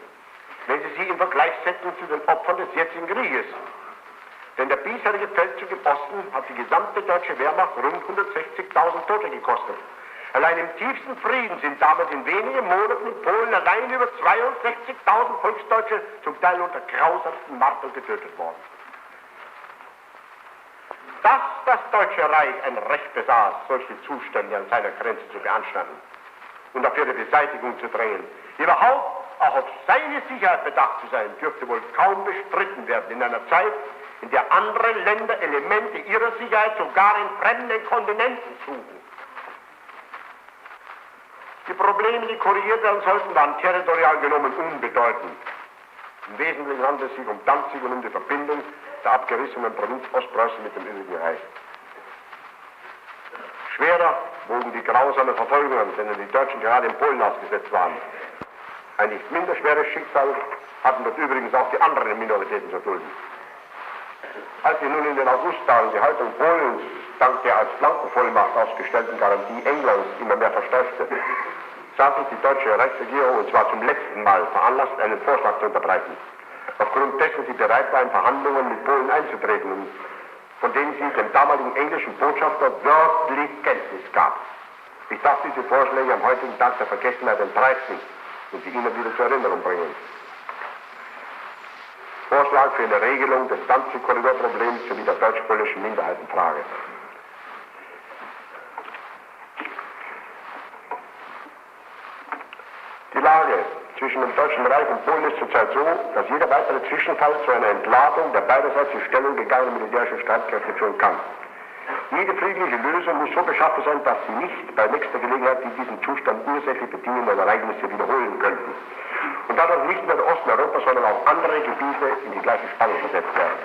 wenn Sie sie im Vergleich setzen zu den Opfern des jetzigen Krieges. Denn der bisherige Feldzug im Osten hat die gesamte deutsche Wehrmacht rund 160.000 Tote gekostet. Allein im tiefsten Frieden sind damals in wenigen Monaten in Polen allein über 62.000 Volksdeutsche zum Teil unter grausamsten Marteln getötet worden. Dass das Deutsche Reich ein Recht besaß, solche Zustände an seiner Grenze zu beanstanden und auf ihre Beseitigung zu drängen, überhaupt auch auf seine Sicherheit bedacht zu sein, dürfte wohl kaum bestritten werden in einer Zeit, in der andere Länder Elemente ihrer Sicherheit sogar in fremden Kontinenten suchen. Die Probleme, die korrigiert werden sollten, waren territorial genommen unbedeutend. Im Wesentlichen handelt es sich um Danzig und um die Verbindung der abgerissenen Provinz Ostpreußen mit dem übrigen Reich. Schwerer wogen die grausamen Verfolgungen, denen die Deutschen gerade in Polen ausgesetzt waren. Ein nicht minder schweres Schicksal hatten dort übrigens auch die anderen Minoritäten zu dulden. Als ich nun in den Augusttagen die Haltung Polens dank der als Blankenvollmacht ausgestellten Garantie Englands immer mehr verstärkte, sah sich die deutsche Reichsregierung, und zwar zum letzten Mal, veranlasst, einen Vorschlag zu unterbreiten, aufgrund dessen sie bereit war, in Verhandlungen mit Polen einzutreten, und von denen sie dem damaligen englischen Botschafter wörtlich Kenntnis gab. Ich darf diese Vorschläge am heutigen Tag der Vergessenheit entreißen und sie Ihnen wieder zur Erinnerung bringen. Vorschlag für eine Regelung des Danzig-Korridor-Problems sowie der deutsch-polnischen Die Lage zwischen dem Deutschen Reich und Polen ist zurzeit so, dass jeder weitere Zwischenfall zu einer Entladung der beiderseits in Stellung gegangenen militärischen Streitkräfte führen kann. Jede friedliche Lösung muss so beschaffen sein, dass sie nicht bei nächster Gelegenheit in diesem Zustand ursächlich bedingende Ereignisse wiederholen könnten. Und dadurch nicht nur der Osten Europas, sondern auch andere Gebiete in die gleiche Spannung versetzt werden.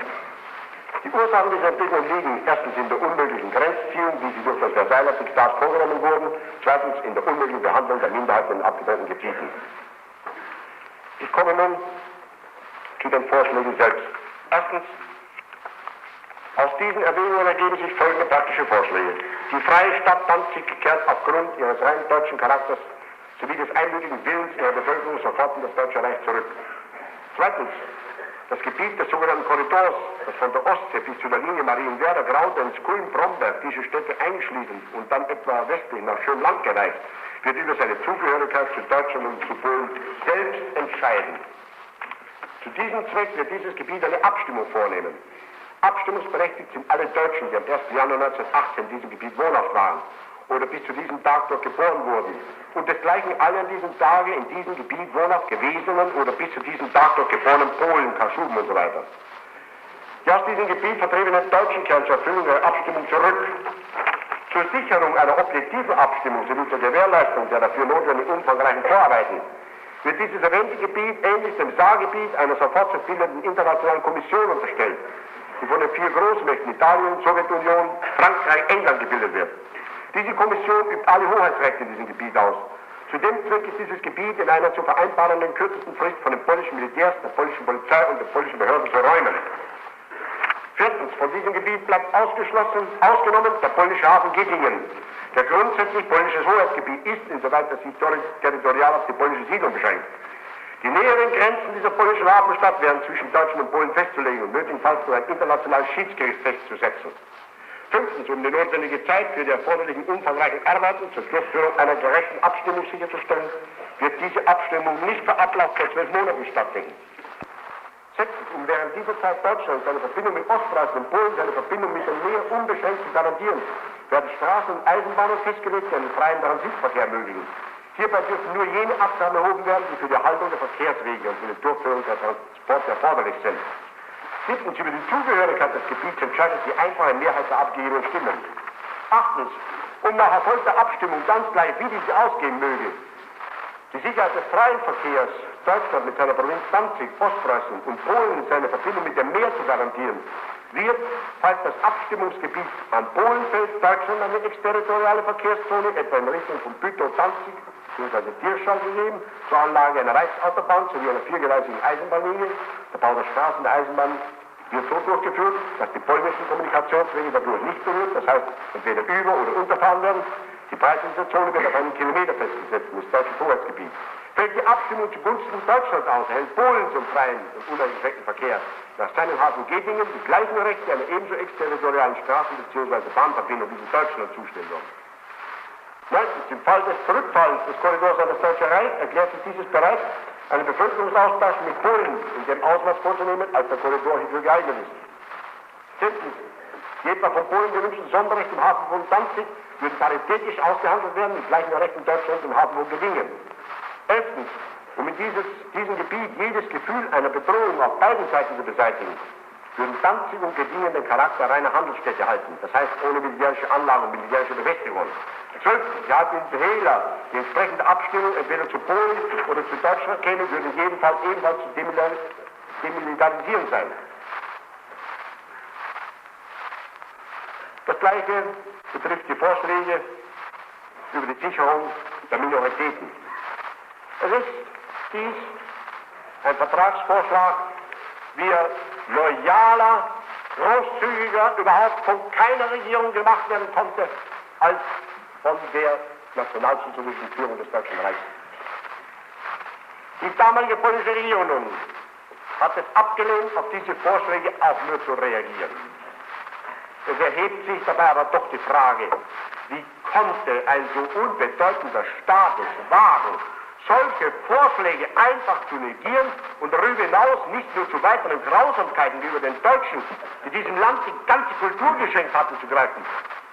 Die Ursachen dieser Entwicklung liegen erstens in der unmöglichen Grenzziehung, wie sie durch das Versailler Diktat vorgenommen wurden, zweitens in der unmöglichen Behandlung der Minderheiten in abgetrennten Gebieten. Ich komme nun zu den Vorschlägen selbst. Erstens, aus diesen Erwägungen ergeben sich folgende praktische Vorschläge. Die freie Stadt Danzig kehrt aufgrund ihres rein deutschen Charakters sowie des einmütigen Willens ihrer Bevölkerung sofort in das Deutsche Reich zurück. Zweitens, das Gebiet des sogenannten Korridors, das von der Ostsee bis zu der Linie Marienwerder, Graudenz, Kulm, Bromberg diese Städte einschließend und dann etwa westlich nach Schönland gereicht, wird über seine Zugehörigkeit zu Deutschland und zu Polen selbst entscheiden. Zu diesem Zweck wird dieses Gebiet eine Abstimmung vornehmen. Abstimmungsberechtigt sind alle Deutschen, die am 1. Januar 1918 in diesem Gebiet wohnhaft waren oder bis zu diesem Tag dort geboren wurden. Und desgleichen alle an diesem Tage in diesem Gebiet wohnhaft gewesenen oder bis zu diesem Tag dort geborenen Polen, Kaschuben und so weiter. Die aus diesem Gebiet vertriebenen Deutschen kehren zur Erfüllung der Abstimmung zurück. Zur Sicherung einer objektiven Abstimmung sowie zur Gewährleistung der dafür notwendigen umfangreichen Vorarbeiten wird dieses erwähnte Gebiet ähnlich dem Saargebiet einer sofort zu bildenden internationalen Kommission unterstellt, die von den 4 Großmächten Italien, Sowjetunion, Frankreich, England gebildet wird. Diese Kommission übt alle Hoheitsrechte in diesem Gebiet aus. Zu dem Zweck ist dieses Gebiet in einer zu vereinbarenden kürzesten Frist von den polnischen Militärs, der polnischen Polizei und der polnischen Behörden zu räumen. Viertens, von diesem Gebiet bleibt ausgenommen der polnische Hafen Gittingen, der grundsätzlich polnisches Hoheitsgebiet ist, insoweit das sich territorial auf die polnische Siedlung beschränkt. Die näheren Grenzen dieser polnischen Hafenstadt wären zwischen Deutschland und Polen festzulegen und nötigenfalls durch ein internationales Schiedsgericht festzusetzen. Fünftens, um die notwendige Zeit für die erforderlichen umfangreichen Arbeiten zur Durchführung einer gerechten Abstimmung sicherzustellen, wird diese Abstimmung nicht für Ablauf von 12 Monaten stattfinden. Sechstens, um während dieser Zeit Deutschland seine Verbindung mit Ostpreußen und Polen, seine Verbindung mit dem Meer unbeschränkt zu garantieren, werden Straßen und Eisenbahnen festgelegt, die einen freien Transitverkehr ermöglichen. Hierbei dürfen nur jene Abgaben erhoben werden, die für die Erhaltung der Verkehrswege und für die Durchführung der Transporte erforderlich sind. Siebtens, über die Zugehörigkeit des Gebiets entscheidet die einfache Mehrheit der abgegebenen Stimmen. Achtens, um nach Erfolg der Abstimmung ganz gleich, wie diese ausgehen möge, die Sicherheit des freien Verkehrs, Deutschland mit seiner Provinz Danzig, Ostpreußen und Polen seine Verbindung mit dem Meer zu garantieren, wird, falls das Abstimmungsgebiet an Polen fällt, Deutschland eine exterritoriale Verkehrszone, etwa in Richtung von Bütow-Danzig bzw. Tirschau gegeben, zur Anlage einer Reichsautobahn sowie einer 4-gleisigen Eisenbahnlinie. Der Bau der Straßen der Eisenbahn wird so durchgeführt, dass die polnischen Kommunikationswege dadurch nicht berührt, das heißt entweder über- oder unterfahren werden. Die Breite dieser Zone wird auf einen Kilometer festgesetzt, das deutsche Hoheitsgebiet. Fällt die Abstimmung zugunsten Deutschlands aus, erhält Polen zum freien und uneingeschränkten Verkehr nach seinem Hafen Gittingen die gleichen Rechte einer ebenso exterritorialen Straßen- bzw. Bahnverbindung wie in Deutschland zustehen wird. Neunstens, im Fall des Zurückfallens des Korridors an das Deutsche Reich erklärt sich dieses bereit, einen Bevölkerungsaustausch mit Polen in dem Ausmaß vorzunehmen, als der Korridor hierfür geeignet ist. Zehntens, die etwa von Polen gewünschten Sonderrechte im Hafen von Danzig würden paritätisch ausgehandelt werden, mit gleichen Rechten Deutschland im Hafen von Gittingen. 11. Um in diesem Gebiet jedes Gefühl einer Bedrohung auf beiden Seiten zu beseitigen, würden Danzig und Gittingen den Charakter reiner Handelsstädte halten, das heißt ohne militärische Anlagen und militärische Befestigung. 12. Die halben Befehler, die entsprechende Abstimmung entweder zu Polen oder zu Deutschland käme, würden ebenfalls zu demilitarisieren sein. Das Gleiche betrifft die Vorschläge über die Sicherung der Minoritäten. Es ist dies ein Vertragsvorschlag, wie er loyaler, großzügiger überhaupt von keiner Regierung gemacht werden konnte, als von der nationalsozialistischen Führung des Deutschen Reichs. Die damalige polnische Regierung nun hat es abgelehnt, auf diese Vorschläge auch nur zu reagieren. Es erhebt sich dabei aber doch die Frage, wie konnte ein so unbedeutender Status wagen, solche Vorschläge einfach zu negieren und darüber hinaus nicht nur zu weiteren Grausamkeiten gegenüber den Deutschen, die diesem Land die ganze Kultur geschenkt hatten, zu greifen,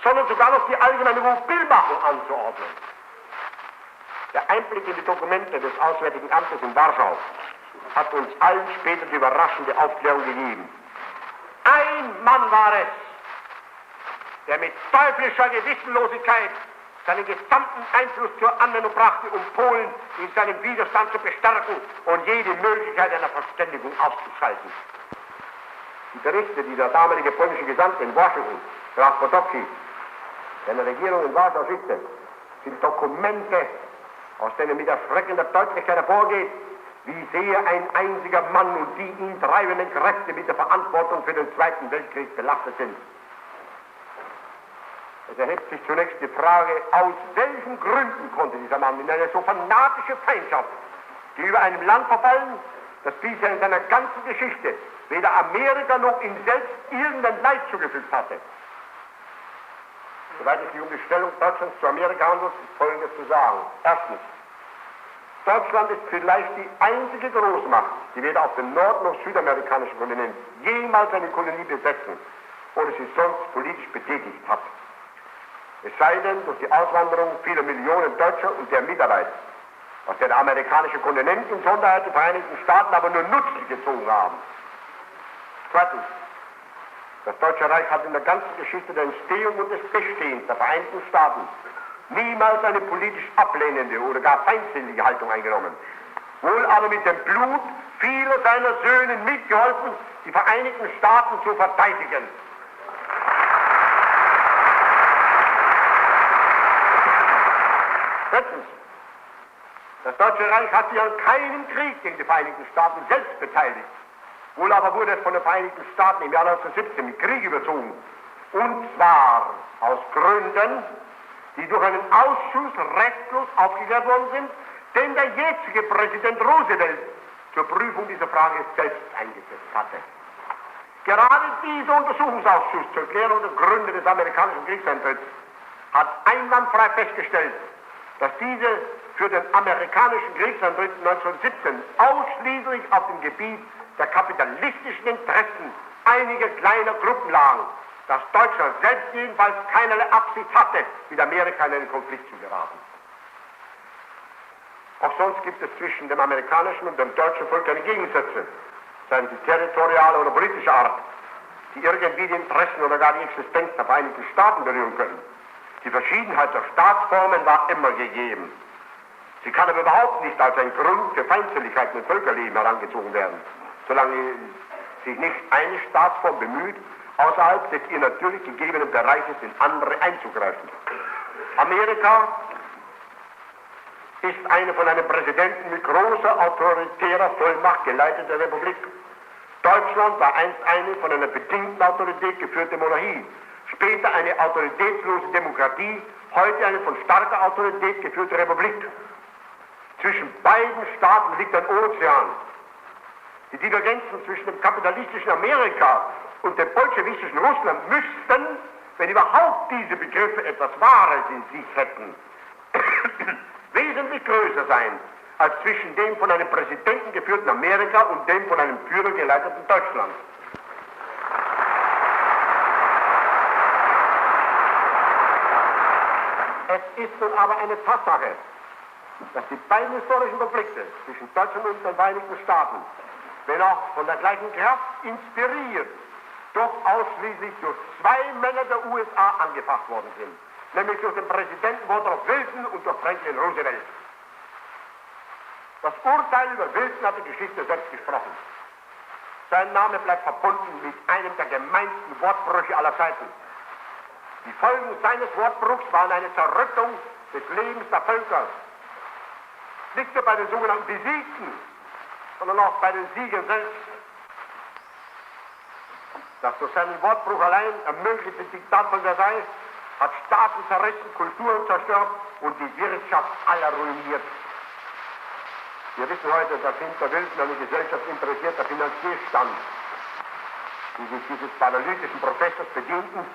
sondern sogar noch die allgemeine Mobilmachung anzuordnen. Der Einblick in die Dokumente des Auswärtigen Amtes in Warschau hat uns allen später die überraschende Aufklärung gegeben. Ein Mann war es, der mit teuflischer Gewissenlosigkeit seinen gesamten Einfluss zur Anwendung brachte, um Polen in seinem Widerstand zu bestärken und jede Möglichkeit einer Verständigung auszuschalten. Die Berichte, die der damalige polnische Gesandte in Washington, Graf Potocki, seine Regierung in Warschau schickte, sind Dokumente, aus denen mit erschreckender Deutlichkeit hervorgeht, wie sehr ein einziger Mann und die ihn treibenden Kräfte mit der Verantwortung für den Zweiten Weltkrieg belastet sind. Es erhebt sich zunächst die Frage, aus welchen Gründen konnte dieser Mann in eine so fanatische Feindschaft gegenüber einem Land verfallen, das bisher in seiner ganzen Geschichte weder Amerika noch ihm selbst irgendein Leid zugefügt hatte. Soweit es sich um die Stellung Deutschlands zu Amerika handelt, ist Folgendes zu sagen. Erstens, Deutschland ist vielleicht die einzige Großmacht, die weder auf dem nord- noch südamerikanischen Kontinent jemals eine Kolonie besetzen oder sie sonst politisch betätigt hat. Es sei denn, durch die Auswanderung vieler Millionen Deutscher und der Mitarbeit, aus der amerikanische Kontinent und Sonderheit die Vereinigten Staaten aber nur Nutzen gezogen haben. Zweitens, das Deutsche Reich hat in der ganzen Geschichte der Entstehung und des Bestehens der Vereinigten Staaten niemals eine politisch ablehnende oder gar feindselige Haltung eingenommen. Wohl aber mit dem Blut vieler seiner Söhne mitgeholfen, die Vereinigten Staaten zu verteidigen. Drittens, das Deutsche Reich hat sich an keinem Krieg gegen die Vereinigten Staaten selbst beteiligt. Wohl aber wurde es von den Vereinigten Staaten im Jahr 1917 mit Krieg überzogen. Und zwar aus Gründen, die durch einen Ausschuss restlos aufgeklärt worden sind, den der jetzige Präsident Roosevelt zur Prüfung dieser Frage selbst eingesetzt hatte. Gerade dieser Untersuchungsausschuss zur Klärung der Gründe des amerikanischen Kriegseintritts hat einwandfrei festgestellt, dass diese für den amerikanischen Kriegseintritt 1917 ausschließlich auf dem Gebiet der kapitalistischen Interessen einiger kleiner Gruppen lagen, dass Deutschland selbst jedenfalls keinerlei Absicht hatte, mit Amerika in einen Konflikt zu geraten. Auch sonst gibt es zwischen dem amerikanischen und dem deutschen Volk keine Gegensätze, seien sie territorialer oder politischer Art, die irgendwie die Interessen oder gar die Existenz der Vereinigten Staaten berühren können. Die Verschiedenheit der Staatsformen war immer gegeben. Sie kann aber überhaupt nicht als ein Grund für Feindseligkeiten im Völkerleben herangezogen werden, solange sich nicht eine Staatsform bemüht, außerhalb des ihr natürlich gegebenen Bereiches in andere einzugreifen. Amerika ist eine von einem Präsidenten mit großer autoritärer Vollmacht geleitete Republik. Deutschland war einst eine von einer bedingten Autorität geführte Monarchie, später eine autoritätslose Demokratie, heute eine von starker Autorität geführte Republik. Zwischen beiden Staaten liegt ein Ozean. Die Divergenzen zwischen dem kapitalistischen Amerika und dem bolschewistischen Russland müssten, wenn überhaupt diese Begriffe etwas Wahres in sich hätten, wesentlich größer sein als zwischen dem von einem Präsidenten geführten Amerika und dem von einem Führer geleiteten Deutschland. Es ist nun aber eine Tatsache, dass die beiden historischen Konflikte zwischen Deutschland und den Vereinigten Staaten, wenn auch von der gleichen Kraft inspiriert, doch ausschließlich durch zwei Männer der USA angefacht worden sind, nämlich durch den Präsidenten Woodrow Wilson und durch Franklin Roosevelt. Das Urteil über Wilson hat die Geschichte selbst gesprochen. Sein Name bleibt verbunden mit einem der gemeinsten Wortbrüche aller Zeiten. Die Folgen seines Wortbruchs waren eine Zerrüttung des Lebens der Völker. Nicht nur bei den sogenannten Besiegten, sondern auch bei den Siegern selbst. Das durch seinen Wortbruch allein ermöglichte Diktat von Versailles hat Staaten zerrissen, Kulturen zerstört und die Wirtschaft aller ruiniert. Wir wissen heute, dass hinter Wilson eine Gesellschaft interessierter Finanzier stand, die sich dieses paralytischen Professors bedienten,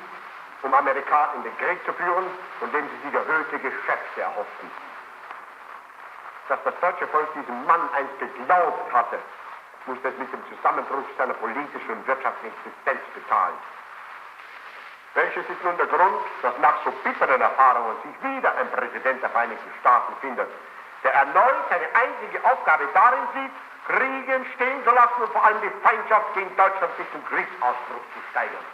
um Amerika in den Krieg zu führen, von dem sie sich erhöhte Geschäfte erhofften. Dass das deutsche Volk diesem Mann einst geglaubt hatte, musste es mit dem Zusammenbruch seiner politischen und wirtschaftlichen Existenz bezahlen. Welches ist nun der Grund, dass nach so bitteren Erfahrungen sich wieder ein Präsident der Vereinigten Staaten findet, der erneut seine einzige Aufgabe darin sieht, Kriege entstehen zu lassen und vor allem die Feindschaft gegen Deutschland bis zum Kriegsausbruch zu steigern.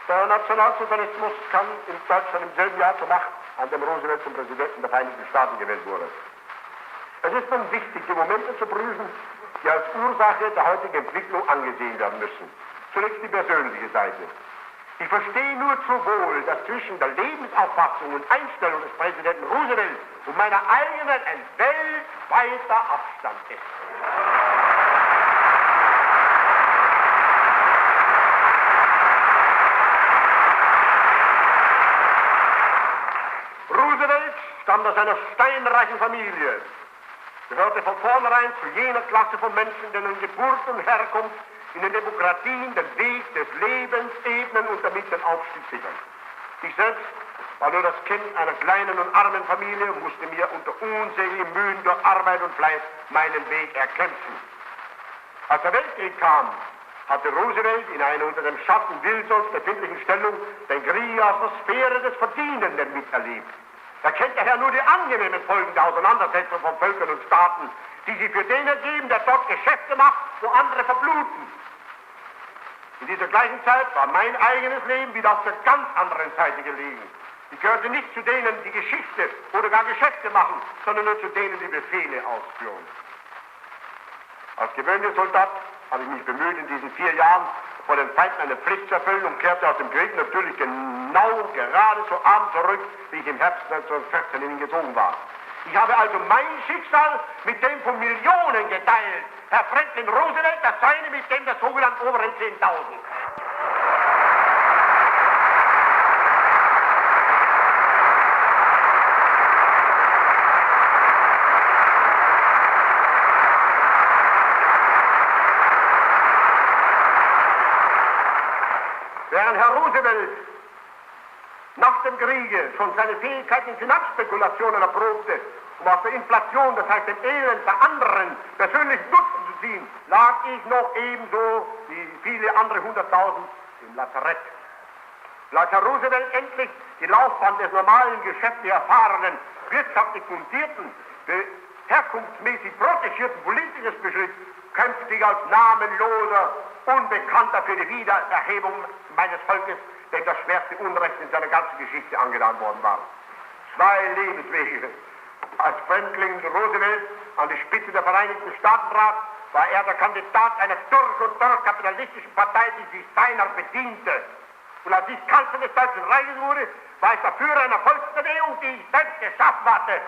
Der Nationalsozialismus kam in Deutschland im selben Jahr zur Macht, an dem Roosevelt zum Präsidenten der Vereinigten Staaten gewählt wurde. Es ist nun wichtig, die Momente zu prüfen, die als Ursache der heutigen Entwicklung angesehen werden müssen. Zunächst die persönliche Seite. Ich verstehe nur zu wohl, dass zwischen der Lebensauffassung und Einstellung des Präsidenten Roosevelt und meiner eigenen ein weltweiter Abstand ist. Roosevelt stammt aus einer steinreichen Familie, gehörte von vornherein zu jener Klasse von Menschen, denen Geburt und Herkunft in den Demokratien den Weg des Lebens ebnen und damit den Aufstieg sichern. Ich selbst war nur das Kind einer kleinen und armen Familie und musste mir unter unzähligen Mühen durch Arbeit und Fleiß meinen Weg erkämpfen. Als der Weltkrieg kam, hatte Roosevelt in einer unter dem Schatten Wilsons befindlichen Stellung den Krieg aus der Sphäre des Verdienenden miterlebt. Da kennt der Herr nur die angenehmen Folgen der Auseinandersetzung von Völkern und Staaten, die sich für den ergeben, der dort Geschäfte macht, wo andere verbluten. In dieser gleichen Zeit war mein eigenes Leben wieder auf der ganz anderen Seite gelegen. Ich gehörte nicht zu denen, die Geschichte oder gar Geschäfte machen, sondern nur zu denen, die Befehle ausführen. Als gewöhnlicher Soldat habe ich mich bemüht, in diesen 4 Jahren vor den Feinden eine Pflicht zu erfüllen und kehrte aus dem Krieg natürlich genau gerade so arm zurück, wie ich im Herbst 1914 in ihn gezogen war. Ich habe also mein Schicksal mit dem von Millionen geteilt. Herr Franklin Roosevelt, das seine mit dem der sogenannten oberen 10.000. Während Herr Roosevelt nach dem Kriege schon seine Fähigkeit in Finanzspekulationen erprobte, um aus der Inflation, das heißt dem Elend der anderen, persönlich Nutzen zu ziehen, lag ich noch ebenso wie viele andere 100.000 im Lazarett. Als Herr Roosevelt endlich die Laufbahn des normalen, geschäftlich erfahrenen, wirtschaftlich fundierten, herkunftsmäßig protegierten Politikers beschritt, kämpfte ich als namenloser Unbekannter für die Wiedererhebung meines Volkes, dem das schwerste Unrecht in seiner ganzen Geschichte angetan worden war. 2 Lebenswege. Als Franklin Roosevelt an die Spitze der Vereinigten Staaten trat, war er der Kandidat einer durch und durch kapitalistischen Partei, die sich seiner bediente. Und als ich Kanzler des Deutschen Reiches wurde, war ich der Führer einer Volksbewegung, die ich selbst geschaffen hatte.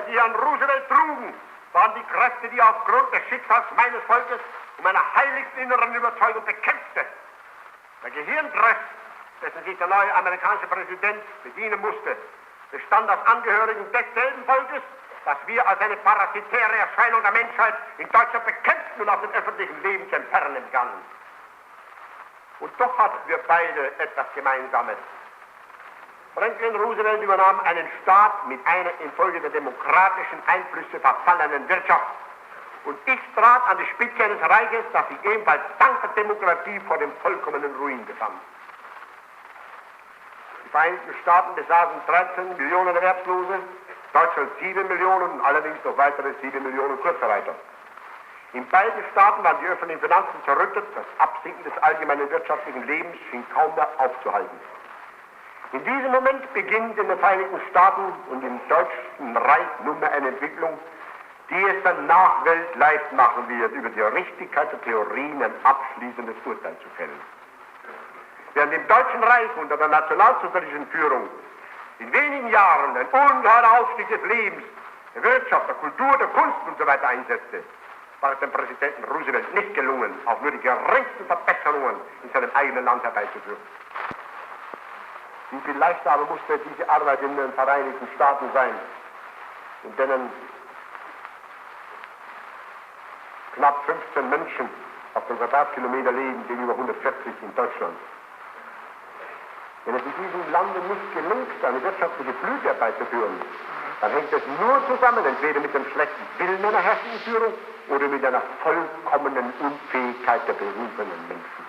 Die an Roosevelt trugen, waren die Kräfte, die aufgrund des Schicksals meines Volkes und meiner heiligsten inneren Überzeugung bekämpfte. Der Gehirndress, dessen sich der neue amerikanische Präsident bedienen musste, bestand aus Angehörigen desselben Volkes, das wir als eine parasitäre Erscheinung der Menschheit in Deutschland bekämpften und aus dem öffentlichen Leben zu entfernen begannen. Und doch hatten wir beide etwas Gemeinsames. Franklin Roosevelt übernahm einen Staat mit einer infolge der demokratischen Einflüsse verfallenen Wirtschaft. Und ich trat an die Spitze eines Reiches, das sich ebenfalls dank der Demokratie vor dem vollkommenen Ruin befand. Die Vereinigten Staaten besaßen 13 Millionen Erwerbslose, Deutschland 7 Millionen und allerdings noch weitere 7 Millionen Kurzarbeiter. In beiden Staaten waren die öffentlichen Finanzen zerrüttet, das Absinken des allgemeinen wirtschaftlichen Lebens schien kaum mehr aufzuhalten. In diesem Moment beginnt in den Vereinigten Staaten und im Deutschen Reich nunmehr eine Entwicklung, die es der Nachwelt leicht machen wird, über die Richtigkeit der Theorien ein abschließendes Urteil zu fällen. Während im Deutschen Reich unter der nationalsozialistischen Führung in wenigen Jahren ein ungeheurer Aufstieg des Lebens, der Wirtschaft, der Kultur, der Kunst usw. Einsetzte, war es dem Präsidenten Roosevelt nicht gelungen, auch nur die geringsten Verbesserungen in seinem eigenen Land herbeizuführen. Wie viel leichter aber musste diese Arbeit in den Vereinigten Staaten sein, in denen knapp 15 Menschen auf den Quadratkilometer leben, gegenüber 140 in Deutschland. Wenn es in diesem Lande nicht gelingt, eine wirtschaftliche Blüte herbeizuführen, dann hängt es nur zusammen, entweder mit dem schlechten Willen einer herrschenden Führung oder mit einer vollkommenen Unfähigkeit der berufenen Menschen.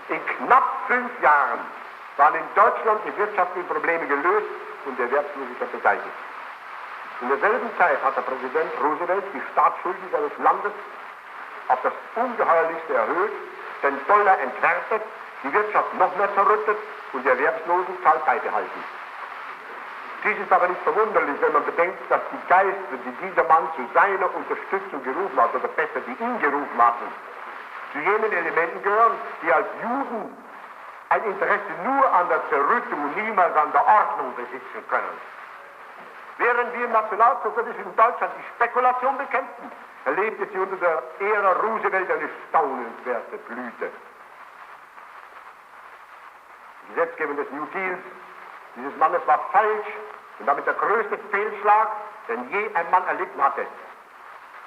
In knapp 5 Jahren waren in Deutschland die wirtschaftlichen Probleme gelöst und die Erwerbslosigkeit beseitigt. In derselben Zeit hat der Präsident Roosevelt die Staatsschulden seines Landes auf das Ungeheuerlichste erhöht, den Dollar entwertet, die Wirtschaft noch mehr zerrüttet und die Erwerbslosenzahl beibehalten. Dies ist aber nicht verwunderlich, wenn man bedenkt, dass die Geister, die dieser Mann zu seiner Unterstützung gerufen hat, oder besser, die ihn gerufen hatten, zu jenen Elementen gehören, die als Juden ein Interesse nur an der Zerrüttung und niemals an der Ordnung besitzen können. Während wir im nationalsozialistischen Deutschland die Spekulation bekämpften, erlebte sie unter der Ära Roosevelt eine staunenswerte Blüte. Die Gesetzgebung des New Deals dieses Mannes war falsch und damit der größte Fehlschlag, den je ein Mann erlitten hatte.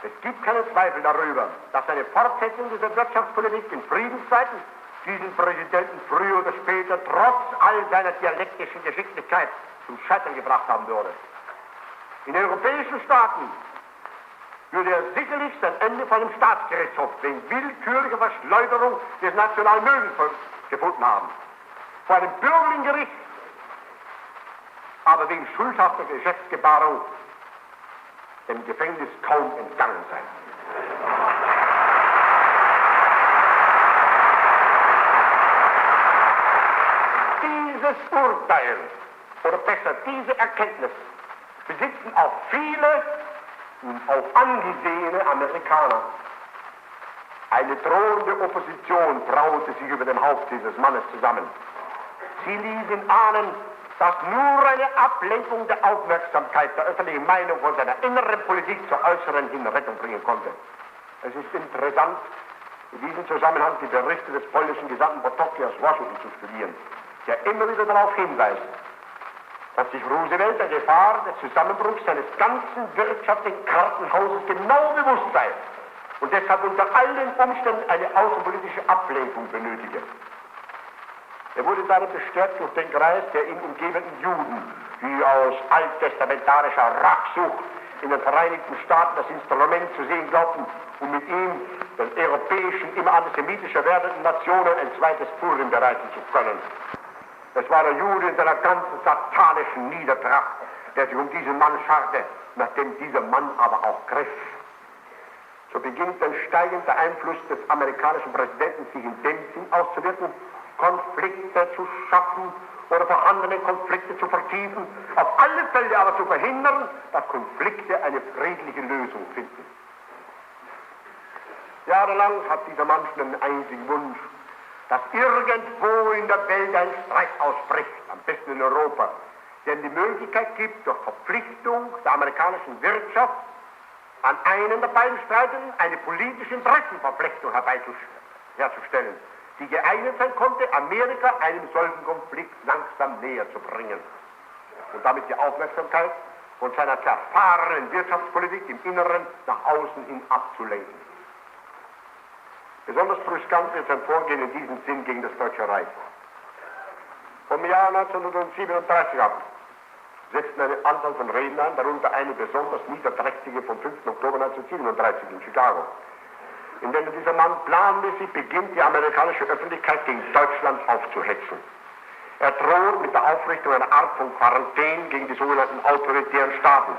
Es gibt keinen Zweifel darüber, dass eine Fortsetzung dieser Wirtschaftspolitik in Friedenszeiten diesen Präsidenten früher oder später trotz all seiner dialektischen Geschicklichkeit zum Scheitern gebracht haben würde. In den europäischen Staaten würde er sicherlich sein Ende vor dem Staatsgerichtshof wegen willkürlicher Verschleuderung des nationalen Vermögens gefunden haben. Vor einem bürgerlichen Gericht, aber wegen schuldhafter Geschäftsgebarung dem Gefängnis kaum entgangen sein. Dieses Urteil, oder besser diese Erkenntnis, besitzen auch viele und auch angesehene Amerikaner. Eine drohende Opposition braute sich über dem Haupt dieses Mannes zusammen. Sie ließen ahnen, dass nur eine Ablenkung der Aufmerksamkeit der öffentlichen Meinung von seiner inneren Politik zur äußeren hin Rettung bringen konnte. Es ist interessant, in diesem Zusammenhang die Berichte des polnischen Gesandten Potocki aus Washington zu studieren, der immer wieder darauf hinweist, dass sich Roosevelt der Gefahr des Zusammenbruchs seines ganzen wirtschaftlichen Kartenhauses genau bewusst sei und deshalb unter allen Umständen eine außenpolitische Ablenkung benötige. Er wurde darin bestärkt durch den Kreis der ihn umgebenden Juden, die aus alttestamentarischer Rachsucht in den Vereinigten Staaten das Instrument zu sehen glaubten, um mit ihm den europäischen, immer antisemitischer werdenden Nationen ein zweites Purim bereiten zu können. Es war der Jude in seiner ganzen satanischen Niedertracht, der sich um diesen Mann scharte, nachdem dieser Mann aber auch griff. So beginnt ein steigender Einfluss des amerikanischen Präsidenten sich in dem Sinn auszuwirken, Konflikte zu schaffen oder vorhandene Konflikte zu vertiefen, auf alle Fälle aber zu verhindern, dass Konflikte eine friedliche Lösung finden. Jahrelang hat dieser Mann schon einen einzigen Wunsch, dass irgendwo in der Welt ein Streit ausbricht, am besten in Europa, der die Möglichkeit gibt, durch Verpflichtung der amerikanischen Wirtschaft an einen der beiden Streitenden eine politische Interessenverflechtung herzustellen, die geeignet sein konnte, Amerika einem solchen Konflikt langsam näher zu bringen und damit die Aufmerksamkeit von seiner zerfahrenen Wirtschaftspolitik im Inneren nach außen hin abzulenken. Besonders brüskant ist sein Vorgehen in diesem Sinn gegen das Deutsche Reich. Vom Jahr 1937 ab setzten eine Anzahl von Rednern, darunter eine besonders niederträchtige vom 5. Oktober 1937 in Chicago, in denen dieser Mann planmäßig beginnt, die amerikanische Öffentlichkeit gegen Deutschland aufzuhetzen. Er droht mit der Aufrichtung einer Art von Quarantäne gegen die sogenannten autoritären Staaten.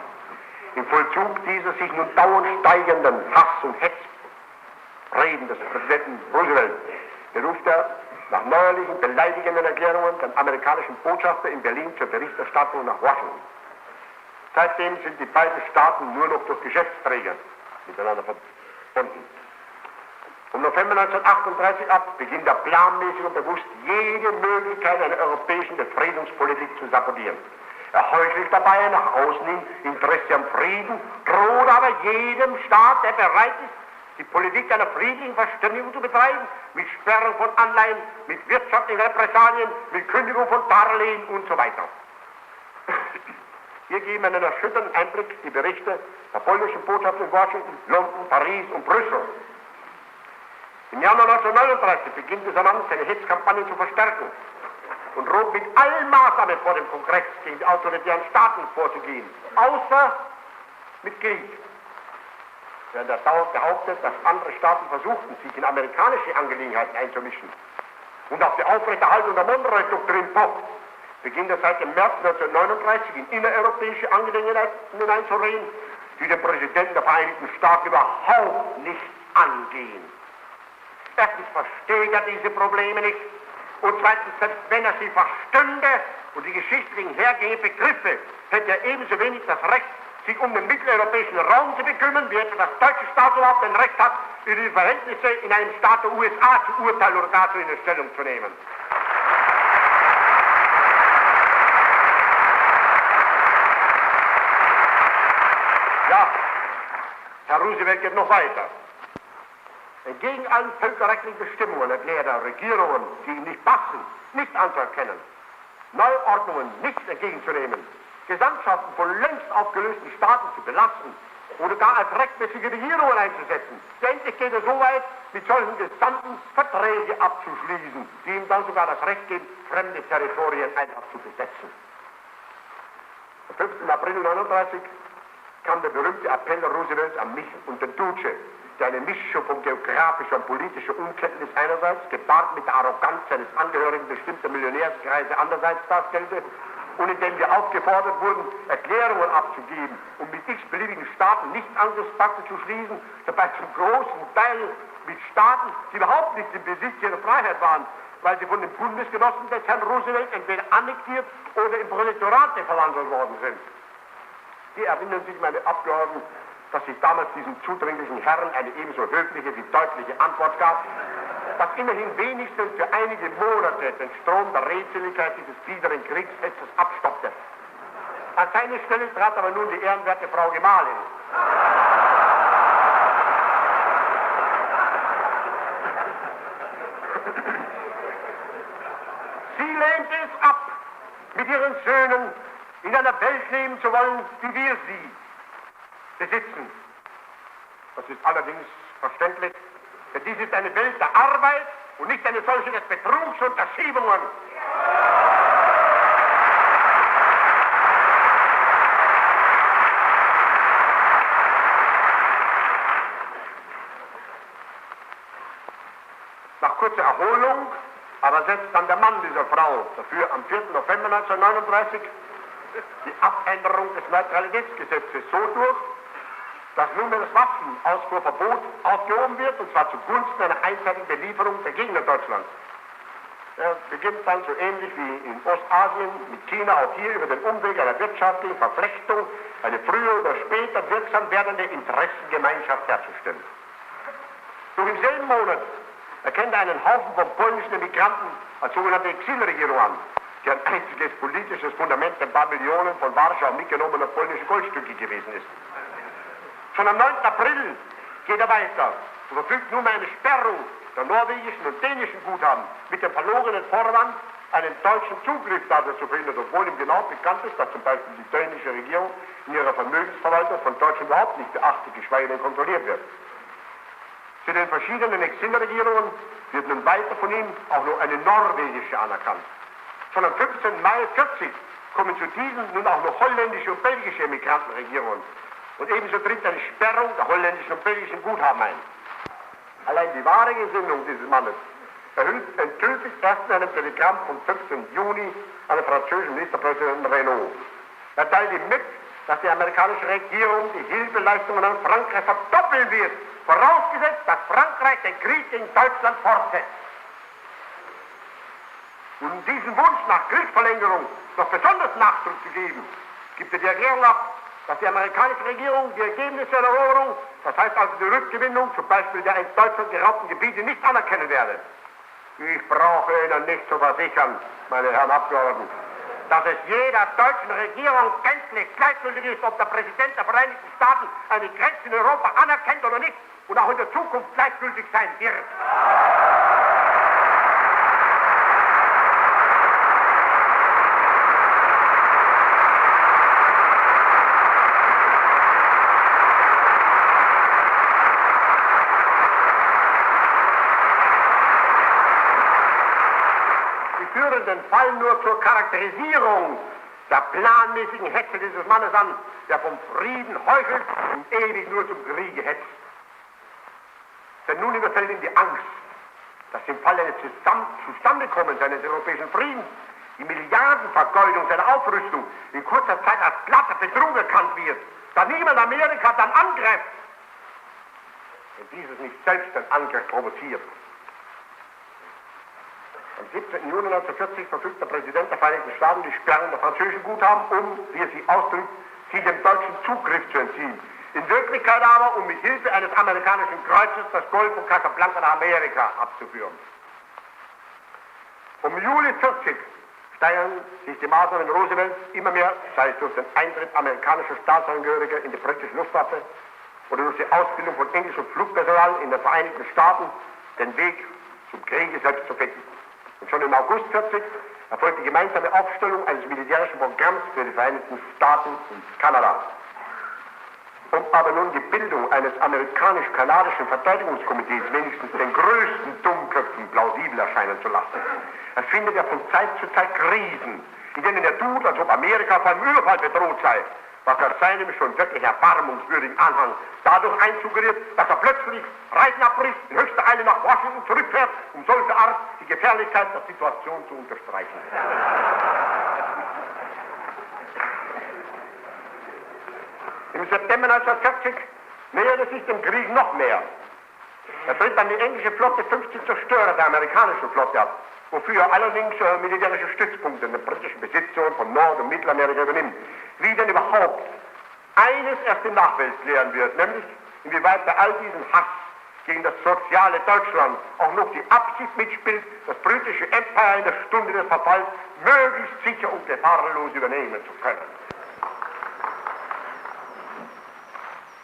Im Vollzug dieser sich nun dauernd steigenden Hass- und Hetzreden des Präsidenten Roosevelt beruft er nach neuerlichen beleidigenden Erklärungen den amerikanischen Botschafter in Berlin zur Berichterstattung nach Washington. Seitdem sind die beiden Staaten nur noch durch Geschäftsträger miteinander verbunden. Vom November 1938 ab beginnt er planmäßig und bewusst jede Möglichkeit einer europäischen Befriedungspolitik zu sabotieren. Er heuchelt dabei nach außen hin Interesse am Frieden, droht aber jedem Staat, der bereit ist, die Politik einer friedlichen Verständigung zu betreiben, mit Sperrung von Anleihen, mit wirtschaftlichen Repressalien, mit Kündigung von Darlehen und so weiter. Hier geben einen erschütternden Einblick die Berichte der polnischen Botschaft in Washington, London, Paris und Brüssel. Im Januar 1939 beginnt dieser Mann, seine Hetzkampagne zu verstärken und droht mit allen Maßnahmen vor dem Kongress gegen die autoritären Staaten vorzugehen, außer mit Krieg. Während er dauernd behauptet, dass andere Staaten versuchten, sich in amerikanische Angelegenheiten einzumischen und auf die Aufrechterhaltung der Monroe-Doktrin pocht, beginnt er seit dem März 1939 in innereuropäische Angelegenheiten hineinzureden, die den Präsidenten der Vereinigten Staaten überhaupt nicht angehen. Erstens versteht er diese Probleme nicht und zweitens, selbst wenn er sie verstünde und die geschichtlichen Hergänge begriffe, hätte er ebenso wenig das Recht, sich um den mitteleuropäischen Raum zu bekümmern, wie etwa das deutsche Staatsoberhaupt ein Recht hat, über die Verhältnisse in einem Staat der USA zu urteilen oder dazu in Stellung zu nehmen. Ja, Herr Roosevelt geht noch weiter. Entgegen allen völkerrechtlichen Bestimmungen erklärt er Regierungen, die ihm nicht passen, nicht anzuerkennen, Neuordnungen nicht entgegenzunehmen, Gesandtschaften von längst aufgelösten Staaten zu belassen oder gar als rechtmäßige Regierungen einzusetzen. Endlich geht er so weit, mit solchen Gesandten Verträge abzuschließen, die ihm dann sogar das Recht geben, fremde Territorien einfach zu besetzen. Am 5. April 1939 kam der berühmte Appell Roosevelts an mich und den Duce, der eine Mischung von geografischer und politischer Unkenntnis einerseits, gepaart mit der Arroganz seines Angehörigen bestimmter Millionärskreise andererseits darstellte, und in dem wir aufgefordert wurden, Erklärungen abzugeben und mit x-beliebigen Staaten Nichtangriffspakte zu schließen, dabei zum großen Teil mit Staaten, die überhaupt nicht im Besitz ihrer Freiheit waren, weil sie von den Bundesgenossen des Herrn Roosevelt entweder annektiert oder in Protektorate verwandelt worden sind. Sie erinnern sich, meine Abgeordneten, dass ich damals diesen zudringlichen Herren eine ebenso höfliche wie deutliche Antwort gab, dass immerhin wenigstens für einige Monate den Strom der Redseligkeit dieses biederen Kriegshetzes abstoppte. An seine Stelle trat aber nun die ehrenwerte Frau Gemahlin. Sie lehnte es ab, mit ihren Söhnen in einer Welt leben zu wollen, wie wir sie besitzen. Das ist allerdings verständlich, denn dies ist eine Welt der Arbeit und nicht eine solche des Betrugs und der Schiebungen. Nach kurzer Erholung aber setzt dann der Mann dieser Frau dafür am 4. November 1939 die Abänderung des Neutralitätsgesetzes so durch, dass nunmehr das Waffenausfuhrverbot aufgehoben wird, und zwar zugunsten einer einseitigen Belieferung der Gegner Deutschlands. Er beginnt dann so ähnlich wie in Ostasien mit China auch hier über den Umweg einer wirtschaftlichen Verflechtung eine früher oder später wirksam werdende Interessengemeinschaft herzustellen. Noch im selben Monat erkennt er einen Haufen von polnischen Emigranten als sogenannte Exilregierung an, deren einziges politisches Fundament ein paar Millionen von Warschau mitgenommener polnische Goldstücke gewesen ist. Schon am 9. April geht er weiter und verfügt nun eine Sperrung der norwegischen und dänischen Guthaben mit dem verlogenen Vorwand, einen deutschen Zugriff dadurch zu verhindern, obwohl ihm genau bekannt ist, dass zum Beispiel die dänische Regierung in ihrer Vermögensverwaltung von Deutschen überhaupt nicht beachtet, geschweige denn kontrolliert wird. Zu den verschiedenen Exilregierungen wird nun weiter von ihm auch noch eine norwegische anerkannt. Schon am 15. Mai 1940 kommen zu diesen nun auch noch holländische und belgische Emigrantenregierungen. Und ebenso tritt eine Sperrung der holländischen und belgischen Guthaben ein. Allein die wahre Gesinnung dieses Mannes enthüllt sich erst in einem Telegramm vom 15. Juni an den französischen Ministerpräsidenten Renault. Er teilt ihm mit, dass die amerikanische Regierung die Hilfeleistungen an Frankreich verdoppeln wird, vorausgesetzt, dass Frankreich den Krieg gegen Deutschland fortsetzt. Und um diesen Wunsch nach Kriegsverlängerung noch besonders Nachdruck zu geben, gibt er die Erklärung ab, dass die amerikanische Regierung die Ergebnisse der Eroberung, das heißt also die Rückgewinnung, zum Beispiel der in Deutschland geraubten Gebiete, nicht anerkennen werde. Ich brauche Ihnen nicht zu versichern, meine Herren Abgeordneten, dass es jeder deutschen Regierung gänzlich gleichgültig ist, ob der Präsident der Vereinigten Staaten eine Grenze in Europa anerkennt oder nicht und auch in der Zukunft gleichgültig sein wird. den Fall nur zur Charakterisierung der planmäßigen Hetze dieses Mannes an, der vom Frieden heuchelt und ewig nur zum Kriege hetzt. Denn nun überfällt ihn die Angst, dass im Fall eines Zustandekommens eines europäischen Friedens die Milliardenvergeudung seiner Aufrüstung in kurzer Zeit als glatter Betrug erkannt wird, da niemand Amerika dann angreift, wenn dieses nicht selbst den Angriff provoziert. Am 17. Juni 1940 verfügt der Präsident der Vereinigten Staaten die Sperrung der französischen Guthaben, um, wie er sie ausdrückt, sie dem deutschen Zugriff zu entziehen. In Wirklichkeit aber, um mit Hilfe eines amerikanischen Kreuzes das Gold von Casablanca nach Amerika abzuführen. Um Juli 40 steigern sich die Maßnahmen Roosevelts immer mehr, sei es durch den Eintritt amerikanischer Staatsangehöriger in die britische Luftwaffe oder durch die Ausbildung von englischem Flugpersonal in den Vereinigten Staaten, den Weg zum Kriege selbst zu finden. Und schon im August 40 erfolgt die gemeinsame Aufstellung eines militärischen Programms für die Vereinigten Staaten und Kanada. Um aber nun die Bildung eines amerikanisch-kanadischen Verteidigungskomitees wenigstens den größten Dummköpfen plausibel erscheinen zu lassen, erfindet er von Zeit zu Zeit Krisen, in denen er tut, als ob Amerika vor einem Überfall bedroht sei, was er seinem schon wirklich erbarmungswürdigen Anhang dadurch einsuggeriert, dass er plötzlich Reisen abbricht, in höchster Eile nach Washington zurückfährt, um solche Art die Gefährlichkeit der Situation zu unterstreichen. Im September 1940 nähert er sich dem Krieg noch mehr. Er tritt an die englische Flotte 50 Zerstörer der amerikanischen Flotte ab, wofür er allerdings militärische Stützpunkte in den britischen Besitzungen von Nord- und Mittelamerika übernimmt. Wie denn überhaupt eines erst im Nachwelt klären wird, nämlich inwieweit bei all diesem Hass gegen das soziale Deutschland auch noch die Absicht mitspielt, das britische Empire in der Stunde des Verfalls möglichst sicher und gefahrlos übernehmen zu können.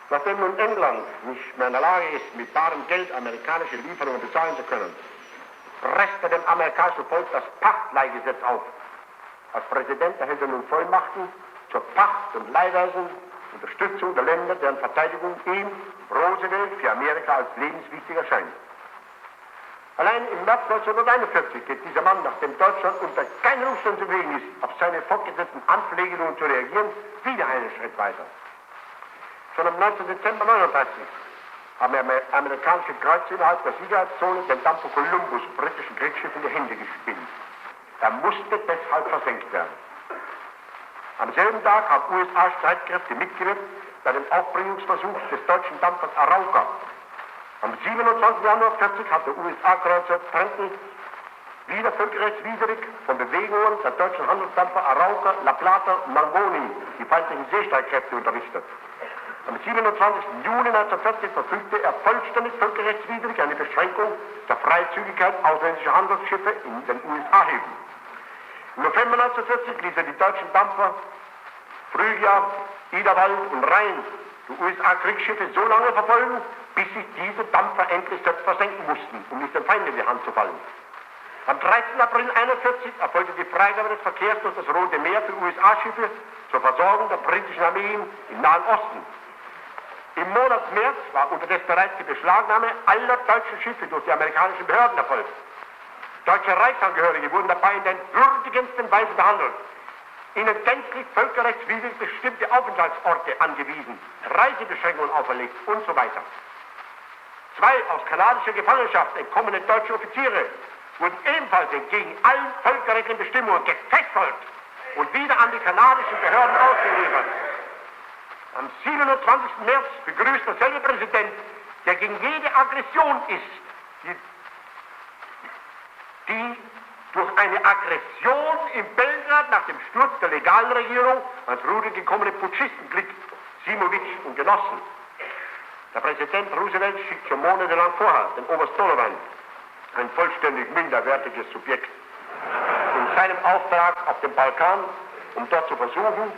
Nachdem nun England nicht mehr in der Lage ist, mit barem Geld amerikanische Lieferungen bezahlen zu können, presst er dem amerikanischen Volk das Pachtleihgesetz auf. Als Präsident erhält er nun Vollmachten zur Pacht- und leihweisen Unterstützung der Länder, deren Verteidigung ihm, Roosevelt, für Amerika als lebenswichtig erscheint. Allein im März 1941 geht dieser Mann, nachdem Deutschland unter keinen Umständen zufrieden ist, auf seine fortgesetzten Anpflegungen zu reagieren, wieder einen Schritt weiter. Schon am 19. Dezember 1939 haben amerikanische Kreuzer innerhalb der Sicherheitszone den Dampfer Columbus britischen Kriegsschiff in die Hände gespielt. Er musste deshalb versenkt werden. Am selben Tag haben USA-Streitkräfte mitgewirkt bei dem Aufbringungsversuch des deutschen Dampfers Arauca. Am 27. Januar 1940 hat der USA-Kreuzer Trenton wieder völkerrechtswidrig von Bewegungen der deutschen Handelsdampfer Arauca, La Plata und Mangoni die feindlichen Seestreitkräfte unterrichtet. Am 27. Juni 1940 verfügte er vollständig völkerrechtswidrig eine Beschränkung der Freizügigkeit ausländischer Handelsschiffe in den USA-Häfen. Im November 1940 ließ er die deutschen Dampfer Phrygia, Idawald und Rhein, die USA-Kriegsschiffe, so lange verfolgen, bis sich diese Dampfer endlich selbst versenken mussten, um nicht dem Feind in die Hand zu fallen. Am 13. April 1941 erfolgte die Freigabe des Verkehrs durch das Rote Meer für USA-Schiffe zur Versorgung der britischen Armeen im Nahen Osten. Im Monat März war unterdessen bereits die Beschlagnahme aller deutschen Schiffe durch die amerikanischen Behörden erfolgt. Deutsche Reichsangehörige wurden dabei in den würdigendsten Weise behandelt, ihnen gänzlich völkerrechtswidrig bestimmte Aufenthaltsorte angewiesen, Reisebeschränkungen auferlegt und so weiter. 2 aus kanadischer Gefangenschaft entkommene deutsche Offiziere wurden ebenfalls entgegen allen völkerrechtlichen Bestimmungen gefesselt und wieder an die kanadischen Behörden ausgeliefert. Am 27. März begrüßt derselbe Präsident, der gegen jede Aggression ist, die durch eine Aggression in Belgrad nach dem Sturz der legalen Regierung ans Ruder gekommene Putschisten-Klick, Simovic und Genossen. Der Präsident Roosevelt schickt schon monatelang vorher den Oberst Donovan, ein vollständig minderwertiges Subjekt, in seinem Auftrag auf dem Balkan, um dort zu versuchen,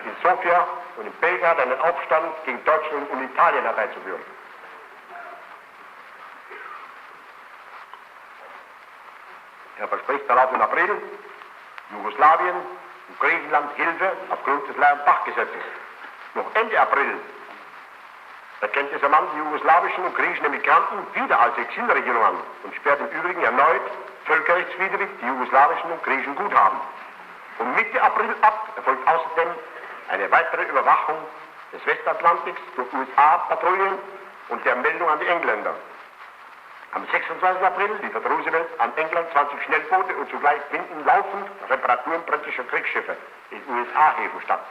in Sofia und in Belgrad einen Aufstand gegen Deutschland und Italien herbeizuführen. Er verspricht darauf im April Jugoslawien und Griechenland Hilfe aufgrund des Leyen-Bach-Gesetzes. Noch Ende April erkennt dieser Mann die jugoslawischen und griechischen Emigranten wieder als Exilregierung an und sperrt im Übrigen erneut völkerrechtswidrig die jugoslawischen und griechischen Guthaben. Und Mitte April ab erfolgt außerdem eine weitere Überwachung des Westatlantiks durch USA-Patrouillen und der Meldung an die Engländer. Am 26. April liefert Roosevelt an England 20 Schnellboote und zugleich finden laufend Reparaturen britischer Kriegsschiffe in USA-Häfen statt.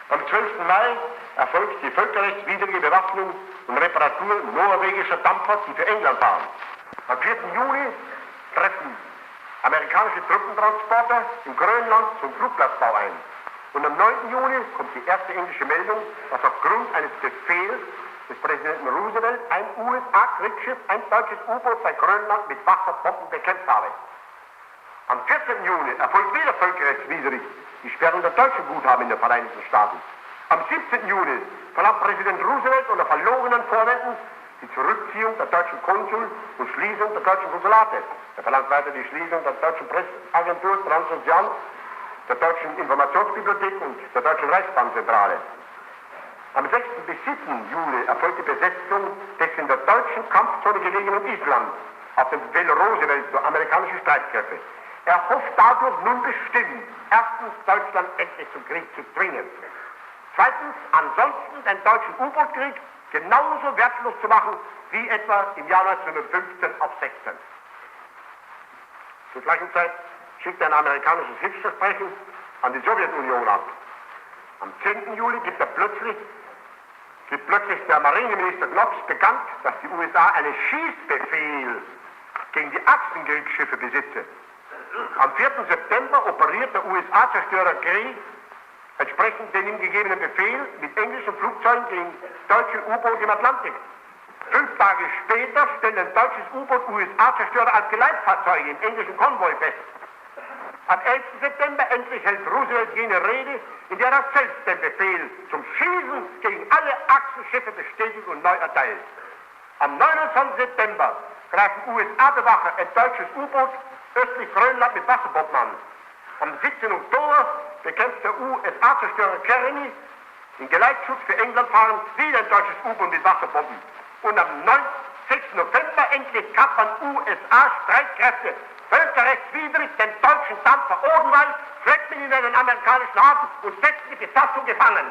Am 12. Mai erfolgt die völkerrechtswidrige Bewaffnung und Reparatur norwegischer Dampfer, die für England fahren. Am 4. Juli treffen amerikanische Truppentransporter in Grönland zum Flugplatzbau ein. Und am 9. Juni kommt die erste englische Meldung, dass aufgrund eines Befehls des Präsidenten Roosevelt ein USA-Kriegsschiff ein deutsches U-Boot bei Grönland mit Wasserbomben bekämpft habe. Am 14. Juni erfolgt wieder völkerrechtswidrig die Sperrung der deutschen Guthaben in den Vereinigten Staaten. Am 17. Juni verlangt Präsident Roosevelt unter verlogenen Vorwänden die Zurückziehung der deutschen Konsul und Schließung der deutschen Konsulate. Er verlangt weiter die Schließung der deutschen Presseagentur Transozean, der deutschen Informationsbibliothek und der deutschen Reichsbankzentrale. Am 6. bis 7. Juli erfolgt die Besetzung des in der deutschen Kampfzone gelegenen Island auf dem Befehl Roosevelts durch amerikanische Streitkräfte. Er hofft dadurch nun bestimmt, erstens Deutschland endlich zum Krieg zu zwingen. Zweitens, ansonsten den deutschen U-Boot-Krieg genauso wertlos zu machen wie etwa im Jahr 1915 auf 16. Zur gleichen Zeit schickt er ein amerikanisches Hilfsversprechen an die Sowjetunion ab. Am 10. Juli gibt plötzlich der Marineminister Knox bekannt, dass die USA einen Schießbefehl gegen die Achsenkriegsschiffe besitze. Am 4. September operiert der USA-Zerstörer Gray entsprechend dem ihm gegebenen Befehl mit englischen Flugzeugen gegen deutsche U-Boote im Atlantik. 5 Tage später stellt ein deutsches U-Boot USA-Zerstörer als Geleitfahrzeuge im englischen Konvoi fest. Am 11. September endlich hält Roosevelt jene Rede, in der er selbst den Befehl zum Schießen gegen alle Achsenschiffe bestätigt und neu erteilt. Am 29. September greifen USA-Bewacher ein deutsches U-Boot östlich Grönland mit Wasserbomben an. Am 17. Oktober bekämpft der USA-Zerstörer Kearney in Geleitschutz für England fahren wieder ein deutsches U-Boot mit Wasserbomben. Und am 6. November endlich kappern USA-Streitkräfte völkerrechtswidrig den deutschen Dampfer Odenwald, schleppen ihn in einen amerikanischen Hafen und setzen die Besatzung gefangen.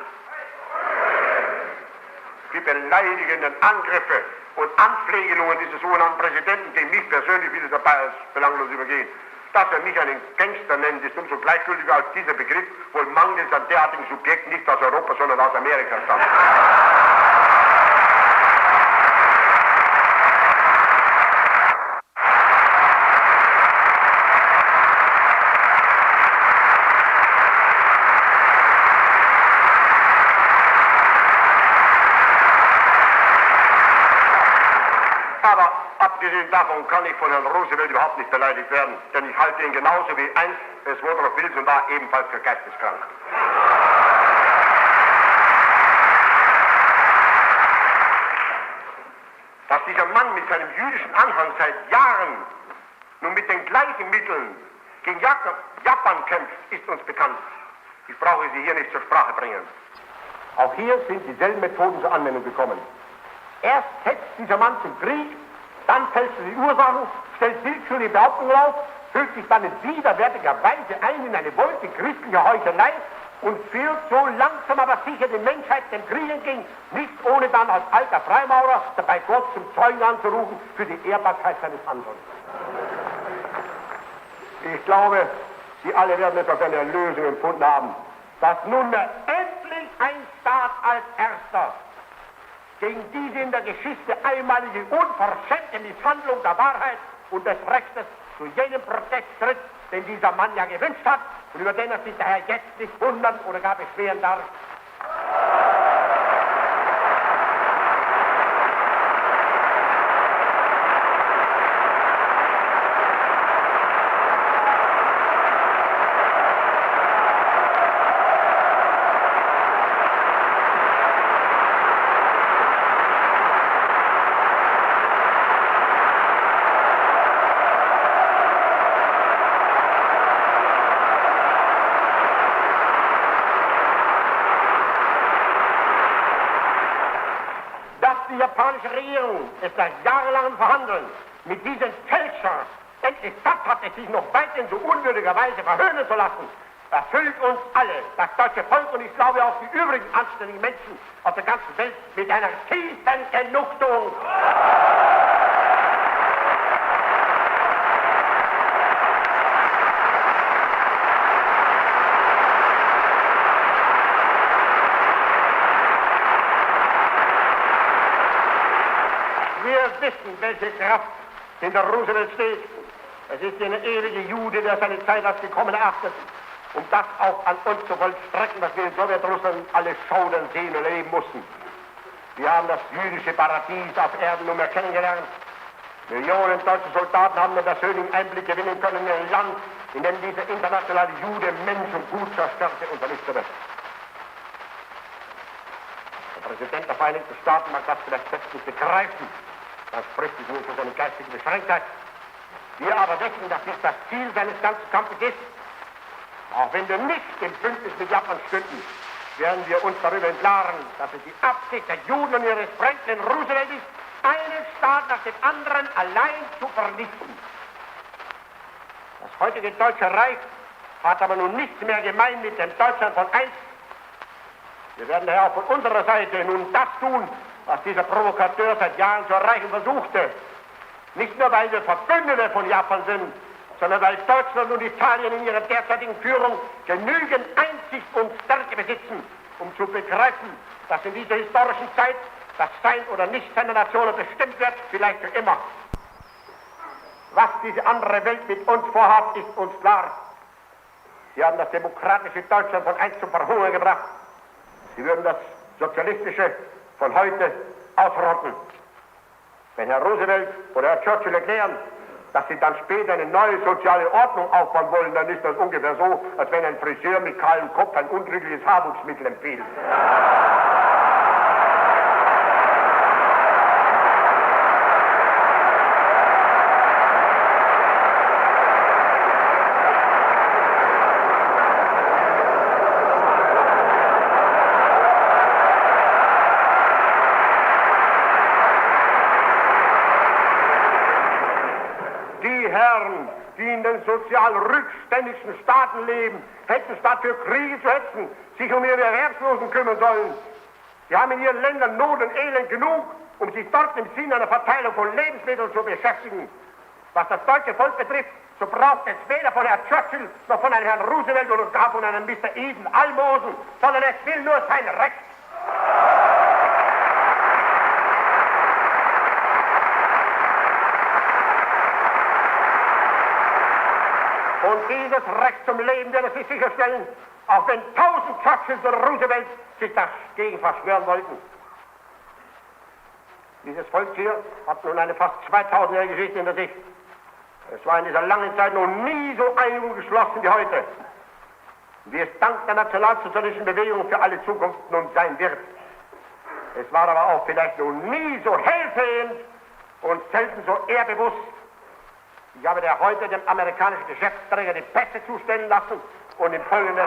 Die beleidigenden Angriffe und Anflegelungen dieses sogenannten Präsidenten, gegen mich persönlich will es dabei als belanglos übergehen. Dass er mich einen Gangster nennt, ist umso gleichgültiger als dieser Begriff wohl mangels an derartigen Subjekten nicht aus Europa, sondern aus Amerika stammt. Aber abgesehen davon kann ich von Herrn Roosevelt überhaupt nicht beleidigt werden, denn ich halte ihn genauso wie einst es Woodrow Wilson war, ebenfalls für geisteskrank. Dass dieser Mann mit seinem jüdischen Anhang seit Jahren nun mit den gleichen Mitteln gegen Japan kämpft, ist uns bekannt. Ich brauche sie hier nicht zur Sprache bringen. Auch hier sind dieselben Methoden zur Anwendung gekommen. Erst hetzt dieser Mann zum Krieg, dann fälscht er die Ursachen, stellt willkürliche Behauptungen auf, fügt sich dann in widerwärtiger Weise ein in eine Wolke christlicher Heuchelei und führt so langsam aber sicher die Menschheit dem Krieg entgegen, nicht ohne dann als alter Freimaurer dabei Gott zum Zeugen anzurufen für die Ehrbarkeit seines Handelns. Ich glaube, Sie alle werden etwas eine Erlösung empfunden haben, dass nunmehr endlich ein Staat als erster gegen diese in der Geschichte einmalige unverschämte Misshandlung der Wahrheit und des Rechtes zu jenem Protest tritt, den dieser Mann ja gewünscht hat und über den er sich daher jetzt nicht wundern oder gar beschweren darf. amerikanische Regierung es nach jahrelangem Verhandeln mit diesem Fälscher endlich satt hat, es sich noch weiter in so unwürdiger Weise verhöhnen zu lassen, erfüllt uns alle, das deutsche Volk und ich glaube auch die übrigen anständigen Menschen auf der ganzen Welt mit einer tiefen Genugtuung. Wir wissen, welche Kraft hinter Roosevelt steht. Es ist eine ewige Jude, der seine Zeit als gekommen erachtet, um das auch an uns zu vollstrecken, was wir in Sowjetrussland alle schaudern, sehen und erleben mussten. Wir haben das jüdische Paradies auf Erden nunmehr kennengelernt. Millionen deutsche Soldaten haben einen persönlichen Einblick gewinnen können in ein Land, in dem dieser internationale Jude Mensch und Gut zerstörte und vernichtete. Der Präsident der Vereinigten Staaten mag das vielleicht selbst nicht begreifen. Dann spricht es nur für seine geistige Beschränktheit. Wir aber wissen, dass dies das Ziel seines ganzen Kampfes ist. Auch wenn wir nicht im Bündnis mit Japan stünden, werden wir uns darüber im Klaren, dass es die Absicht der Juden und ihres Franklin Roosevelt ist, einen Staat nach dem anderen allein zu vernichten. Das heutige Deutsche Reich hat aber nun nichts mehr gemein mit dem Deutschland von einst. Wir werden daher auch von unserer Seite nun das tun, was dieser Provokateur seit Jahren zu erreichen versuchte. Nicht nur, weil wir Verbündete von Japan sind, sondern weil Deutschland und Italien in ihrer derzeitigen Führung genügend Einsicht und Stärke besitzen, um zu begreifen, dass in dieser historischen Zeit das Sein oder Nichtsein der Nationen bestimmt wird, vielleicht für immer. Was diese andere Welt mit uns vorhat, ist uns klar. Sie haben das demokratische Deutschland von einst zum Verhungern gebracht. Sie würden das sozialistische von heute ausrotten. Wenn Herr Roosevelt oder Herr Churchill erklären, dass sie dann später eine neue soziale Ordnung aufbauen wollen, dann ist das ungefähr so, als wenn ein Friseur mit kahlem Kopf ein untrügliches Haarwuchsmittel empfiehlt. Die in den sozial rückständigsten Staaten leben, hätten statt für Kriege zu hetzen, sich um ihre Erwerbslosen kümmern sollen. Sie haben in ihren Ländern Not und Elend genug, um sich dort im Sinne einer Verteilung von Lebensmitteln zu beschäftigen. Was das deutsche Volk betrifft, so braucht es weder von Herrn Churchill noch von einem Herrn Roosevelt oder gar von einem Mr. Eden Almosen, sondern es will nur sein Recht. Und dieses Recht zum Leben wird es sich sicherstellen, auch wenn 1000 Churchills oder Roosevelt sich dagegen verschwören wollten. Dieses Volk hier hat nun eine fast 2000-jährige Geschichte hinter sich. Es war in dieser langen Zeit noch nie so einig und geschlossen wie heute, wie es dank der nationalsozialistischen Bewegung für alle Zukunft nun sein wird. Es war aber auch vielleicht noch nie so hellsehend und selten so ehrbewusst. Ich habe der heute dem amerikanischen Geschäftsträger die Pässe zustellen lassen und im Folgenden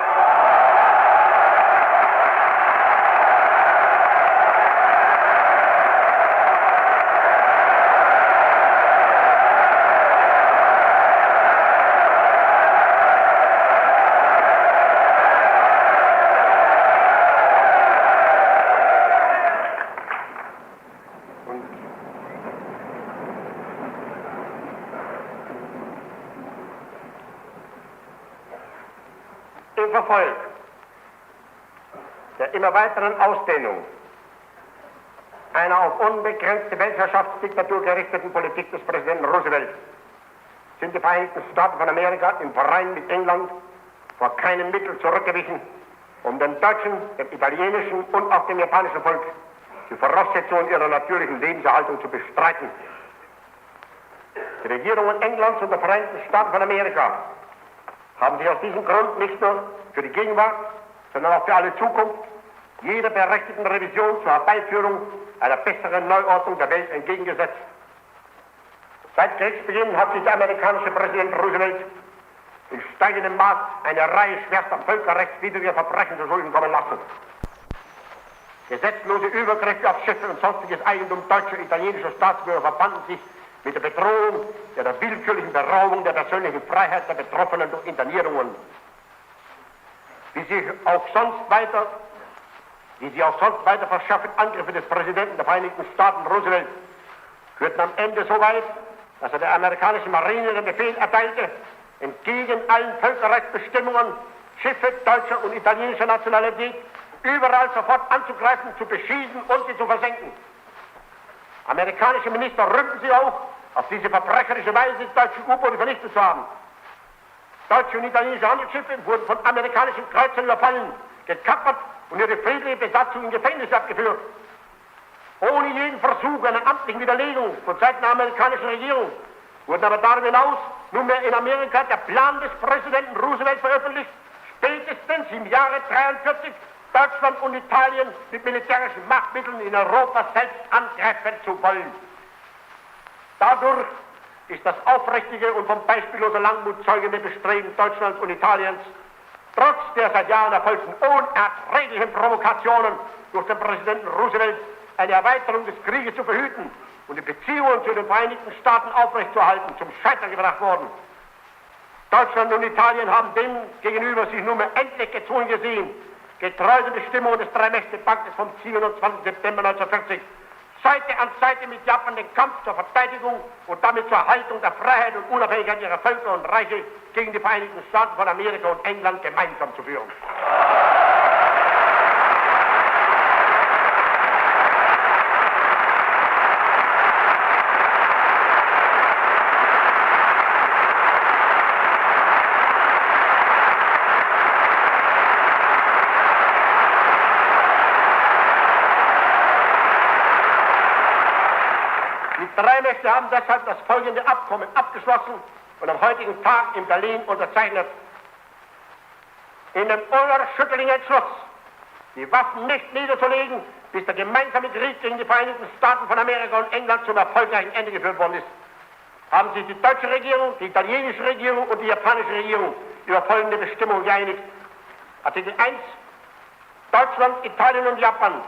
im Verfolg der immer weiteren Ausdehnung einer auf unbegrenzte Weltherrschaftsdiktatur gerichteten Politik des Präsidenten Roosevelt sind die Vereinigten Staaten von Amerika im Verein mit England vor keinem Mittel zurückgewichen, um dem deutschen, dem italienischen und auch dem japanischen Volk die Voraussetzungen ihrer natürlichen Lebenserhaltung zu bestreiten. Die Regierungen Englands und der Vereinigten Staaten von Amerika haben sich aus diesem Grund nicht nur für die Gegenwart, sondern auch für alle Zukunft jeder berechtigten Revision zur Herbeiführung einer besseren Neuordnung der Welt entgegengesetzt. Seit Kriegsbeginn hat sich der amerikanische Präsident Roosevelt in steigendem Maß eine Reihe schwerster völkerrechtswidriger Verbrechen zu Schulden kommen lassen. Gesetzlose Übergriffe auf Schiffe und sonstiges Eigentum deutscher und italienischer Staatsbürger verbanden sich mit der Bedrohung der willkürlichen Beraubung der persönlichen Freiheit der Betroffenen durch Internierungen. Wie sie auch sonst weiter verschärften Angriffe des Präsidenten der Vereinigten Staaten Roosevelt führten am Ende so weit, dass er der amerikanischen Marine den Befehl erteilte, entgegen allen Völkerrechtsbestimmungen Schiffe deutscher und italienischer Nationalität überall sofort anzugreifen, zu beschießen und sie zu versenken. Amerikanische Minister rühmten sie auch, auf diese verbrecherische Weise die deutschen U-Boote vernichtet zu haben. Deutsche und italienische Handelsschiffe wurden von amerikanischen Kreuzern überfallen, gekappert und ihre friedliche Besatzung in Gefängnisse abgeführt. Ohne jeden Versuch einer amtlichen Widerlegung von Seiten der amerikanischen Regierung wurden aber darüber hinaus nunmehr in Amerika der Plan des Präsidenten Roosevelt veröffentlicht, spätestens im Jahre 1943 Deutschland und Italien mit militärischen Machtmitteln in Europa selbst angreifen zu wollen. Dadurch ist das aufrichtige und vom beispielloser Langmut zeugende Bestreben Deutschlands und Italiens, trotz der seit Jahren erfolgten unerträglichen Provokationen durch den Präsidenten Roosevelt, eine Erweiterung des Krieges zu verhüten und die Beziehungen zu den Vereinigten Staaten aufrechtzuerhalten, zum Scheitern gebracht worden. Deutschland und Italien haben dem gegenüber sich nunmehr endlich gezwungen gesehen, getreu den Bestimmungen des Drei-Mächte-Paktes vom 27. September 1940, Seite an Seite mit Japan den Kampf zur Verteidigung und damit zur Erhaltung der Freiheit und Unabhängigkeit ihrer Völker und Reiche gegen die Vereinigten Staaten von Amerika und England gemeinsam zu führen. Die drei Mächte haben deshalb das folgende Abkommen abgeschlossen und am heutigen Tag in Berlin unterzeichnet. In dem unerschütterlichen Entschluss, die Waffen nicht niederzulegen, bis der gemeinsame Krieg gegen die Vereinigten Staaten von Amerika und England zum erfolgreichen Ende geführt worden ist, haben sich die deutsche Regierung, die italienische Regierung und die japanische Regierung über folgende Bestimmungen geeinigt. Artikel 1. Deutschland, Italien und Japan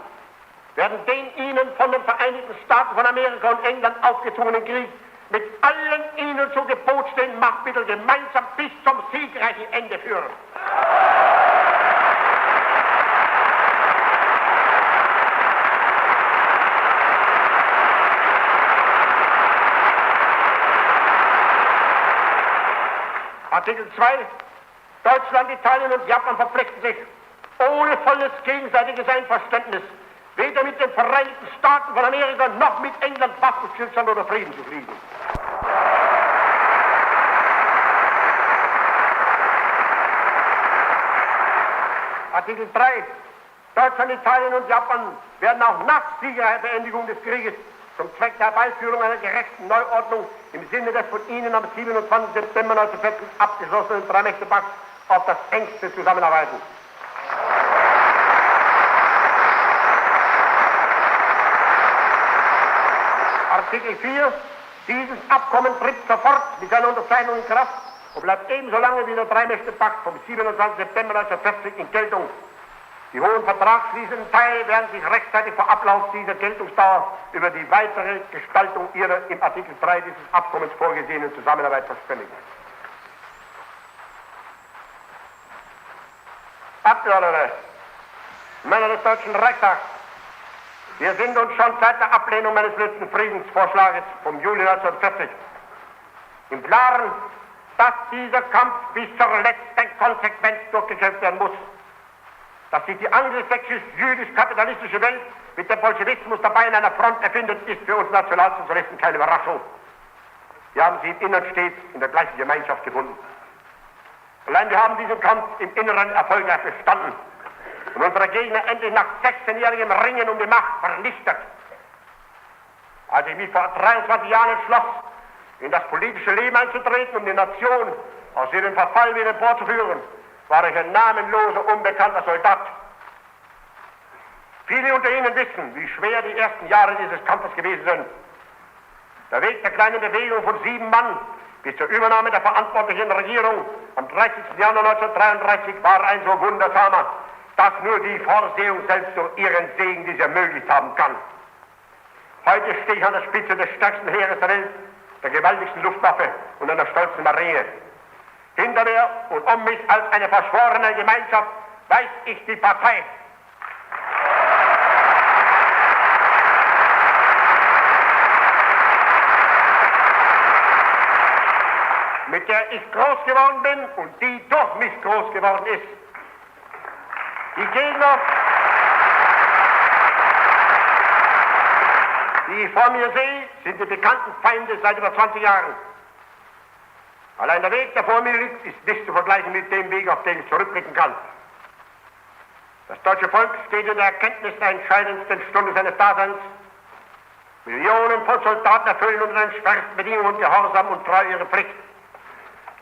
werden den ihnen von den Vereinigten Staaten von Amerika und England aufgezwungenen Krieg mit allen ihnen zu Gebot stehenden Machtmitteln gemeinsam bis zum siegreichen Ende führen. Artikel 2. Deutschland, Italien und Japan verpflichten sich ohne volles gegenseitiges Einverständnis weder mit den Vereinigten Staaten von Amerika noch mit England Waffenstillstand oder Frieden zu schließen. Artikel 3. Deutschland, Italien und Japan werden auch nach siegreicher Beendigung des Krieges zum Zweck der Herbeiführung einer gerechten Neuordnung im Sinne des von ihnen am 27. September 1940 abgeschlossenen Drei-Mächte-Pakts auf das engste zusammenarbeiten. Artikel 4. Dieses Abkommen tritt sofort mit seiner Unterzeichnung in Kraft und bleibt ebenso lange wie der Drei-Mächte-Pakt vom 27. September 1940 in Geltung. Die hohen vertragsschließenden Teile werden sich rechtzeitig vor Ablauf dieser Geltungsdauer über die weitere Gestaltung ihrer im Artikel 3 dieses Abkommens vorgesehenen Zusammenarbeit verständigen. Abgeordnete, Männer des Deutschen Reichstags, wir sind uns schon seit der Ablehnung meines letzten Friedensvorschlages vom Juli 1940 im Klaren, dass dieser Kampf bis zur letzten Konsequenz durchgekämpft werden muss. Dass sich die angelsächsisch-jüdisch-kapitalistische Welt mit dem Bolschewismus dabei in einer Front erfindet, ist für uns Nationalsozialisten keine Überraschung. Wir haben sie im Innern stets in der gleichen Gemeinschaft gefunden. Allein wir haben diesen Kampf im Inneren erfolgreich bestanden und unsere Gegner endlich nach 16-jährigem Ringen um die Macht vernichtet. Als ich mich vor 23 Jahren entschloss, in das politische Leben einzutreten, um die Nation aus ihrem Verfall wieder emporzuführen, war ich ein namenloser, unbekannter Soldat. Viele unter Ihnen wissen, wie schwer die ersten Jahre dieses Kampfes gewesen sind. Der Weg der kleinen Bewegung von 7 Mann bis zur Übernahme der verantwortlichen Regierung am 30. Januar 1933 war ein so wundersamer, dass nur die Vorsehung selbst durch ihren Segen dies ermöglicht haben kann. Heute stehe ich an der Spitze des stärksten Heeres der Welt, der gewaltigsten Luftwaffe und einer stolzen Marine. Hinter mir und um mich als eine verschworene Gemeinschaft weiß ich die Partei. Mit der ich groß geworden bin und die durch mich groß geworden ist. Die Gegner, die ich vor mir sehe, sind die bekannten Feinde seit über 20 Jahren. Allein der Weg, der vor mir liegt, ist nicht zu vergleichen mit dem Weg, auf den ich zurückblicken kann. Das deutsche Volk steht in der Erkenntnis der entscheidendsten Stunde seines Daseins. Millionen von Soldaten erfüllen unter den schwersten Bedingungen Gehorsam und treu ihre Pflicht.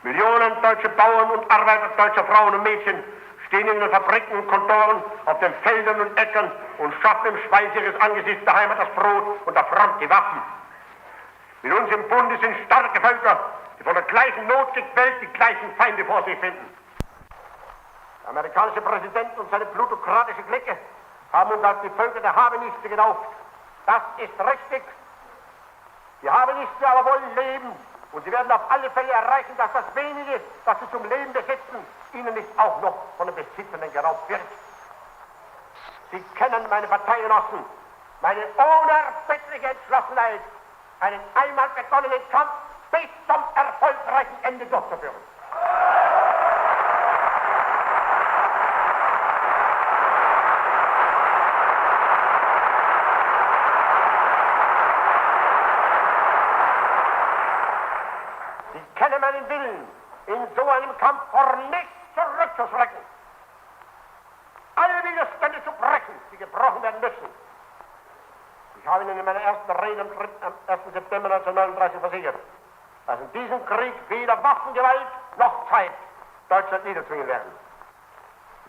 Millionen deutsche Bauern und Arbeiter, deutsche Frauen und Mädchen stehen in den Fabriken und Kontoren, auf den Feldern und Äckern und schaffen im Schweiß ihres Angesichts der Heimat das Brot und der Front die Waffen. Mit uns im Bunde sind starke Völker, die von der gleichen Not gequält die gleichen Feinde vor sich finden. Der amerikanische Präsident und seine plutokratische Clique haben uns als die Völker der Habenichte getauft. Das ist richtig. Die Habenichte aber wollen leben. Und sie werden auf alle Fälle erreichen, dass das Wenige, das sie zum Leben besitzen, ihnen nicht auch noch von den Besitzenden geraubt wird. Sie kennen meine Parteigenossen, meine unerbittliche Entschlossenheit, einen einmal begonnenen Kampf bis zum erfolgreichen Ende durchzuführen. Ich kenne meinen Willen, in so einem Kampf vor nichts zurückzuschrecken. Alle Widerstände zu brechen, die gebrochen werden müssen. Ich habe Ihnen in meiner ersten Rede am 1. September 1939 versichert, dass in diesem Krieg weder Waffengewalt noch Zeit Deutschland niederzwingen werden.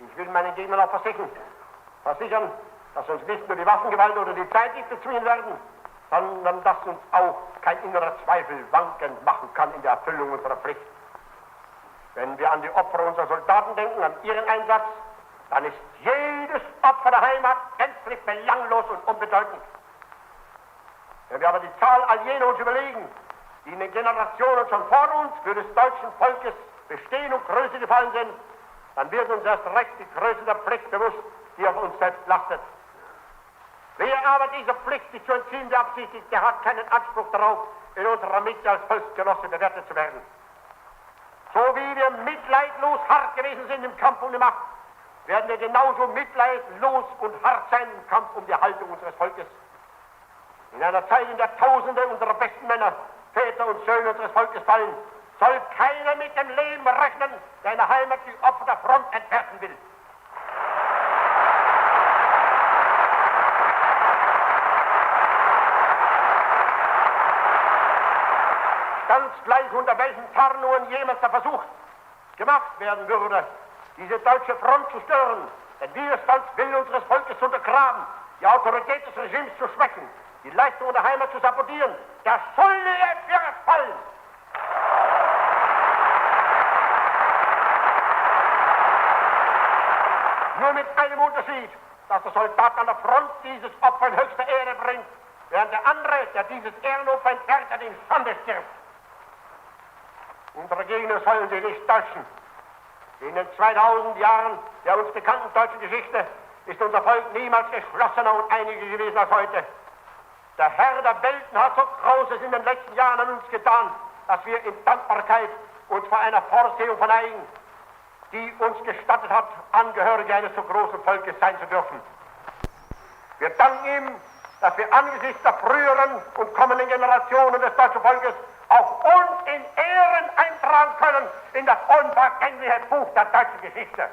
Ich will meinen Gegnern auch versichern, dass uns nicht nur die Waffengewalt oder die Zeit nicht bezwingen werden, sondern dass uns auch kein innerer Zweifel wankend machen kann in der Erfüllung unserer Pflicht. Wenn wir an die Opfer unserer Soldaten denken, an ihren Einsatz, dann ist jedes Opfer der Heimat gänzlich belanglos und unbedeutend. Wenn wir aber die Zahl all jener uns überlegen, die in den Generationen schon vor uns für des deutschen Volkes Bestehen und Größe gefallen sind, dann wird uns erst recht die Größe der Pflicht bewusst, die auf uns selbst lastet. Wer aber dieser Pflicht sich zu entziehen beabsichtigt, der hat keinen Anspruch darauf, in unserer Mitte als Volksgenosse bewertet zu werden. So wie wir mitleidlos hart gewesen sind im Kampf um die Macht, werden wir genauso mitleidlos und hart sein im Kampf um die Haltung unseres Volkes. In einer Zeit, in der Tausende unserer besten Männer, Väter und Söhne unseres Volkes fallen, soll keiner mit dem Leben rechnen, der in der Heimat die Opfer der Front entwerfen will. Ganz gleich unter welchen Tarnungen jemals der Versuch gemacht werden würde, diese deutsche Front zu stören, den Widerstandswillen unseres Volkes zu untergraben, die Autorität des Regimes zu schwächen, die Leistungen der Heimat zu sabotieren, der Schuldige wird fallen. Nur mit einem Unterschied, dass der Soldat an der Front dieses Opfer in höchster Ehre bringt, während der andere, der dieses Ehrenopfer entfernt hat, in Schande stirbt. Unsere Gegner sollen sich nicht täuschen. In den 2000 Jahren der uns bekannten deutschen Geschichte ist unser Volk niemals geschlossener und einiger gewesen als heute. Der Herr der Welten hat so Großes in den letzten Jahren an uns getan, dass wir in Dankbarkeit uns vor einer Vorsehung verneigen, die uns gestattet hat, Angehörige eines so großen Volkes sein zu dürfen. Wir danken ihm, dass wir angesichts der früheren und kommenden Generationen des deutschen Volkes auch uns in Ehren eintragen können in das unvergängliche Buch der deutschen Geschichte.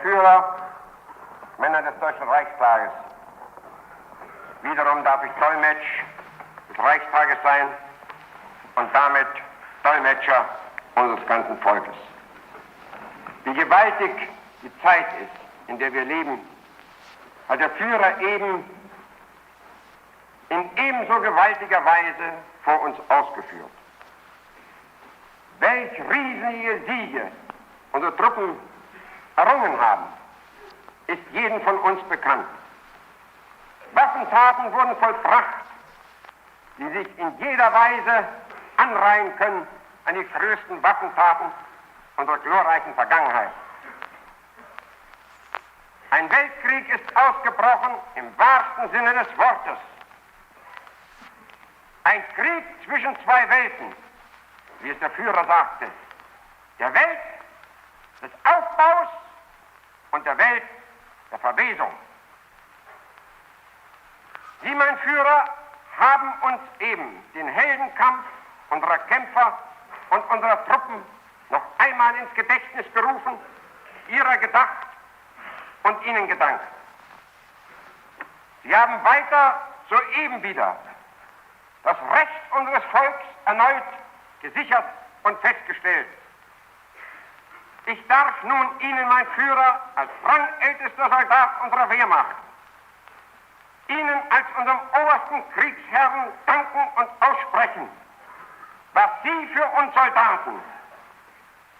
Führer, Männer des Deutschen Reichstages. Wiederum darf ich Dolmetsch des Reichstages sein und damit Dolmetscher unseres ganzen Volkes. Wie gewaltig die Zeit ist, in der wir leben, hat der Führer eben in ebenso gewaltiger Weise vor uns ausgeführt. Welch riesige Siege unsere Truppen errungen haben, ist jedem von uns bekannt. Waffentaten wurden vollbracht, die sich in jeder Weise anreihen können an die größten Waffentaten unserer glorreichen Vergangenheit. Ein Weltkrieg ist ausgebrochen im wahrsten Sinne des Wortes. Ein Krieg zwischen zwei Welten, wie es der Führer sagte. Der Welt des Aufbaus und der Welt der Verwesung. Sie, mein Führer, haben uns eben den Heldenkampf unserer Kämpfer und unserer Truppen noch einmal ins Gedächtnis gerufen, ihrer gedacht und ihnen gedankt. Sie haben weiter soeben wieder das Recht unseres Volks erneut gesichert und festgestellt. Ich darf nun Ihnen, mein Führer, als rangältester Soldat unserer Wehrmacht, Ihnen als unserem obersten Kriegsherrn danken und aussprechen, was Sie für uns Soldaten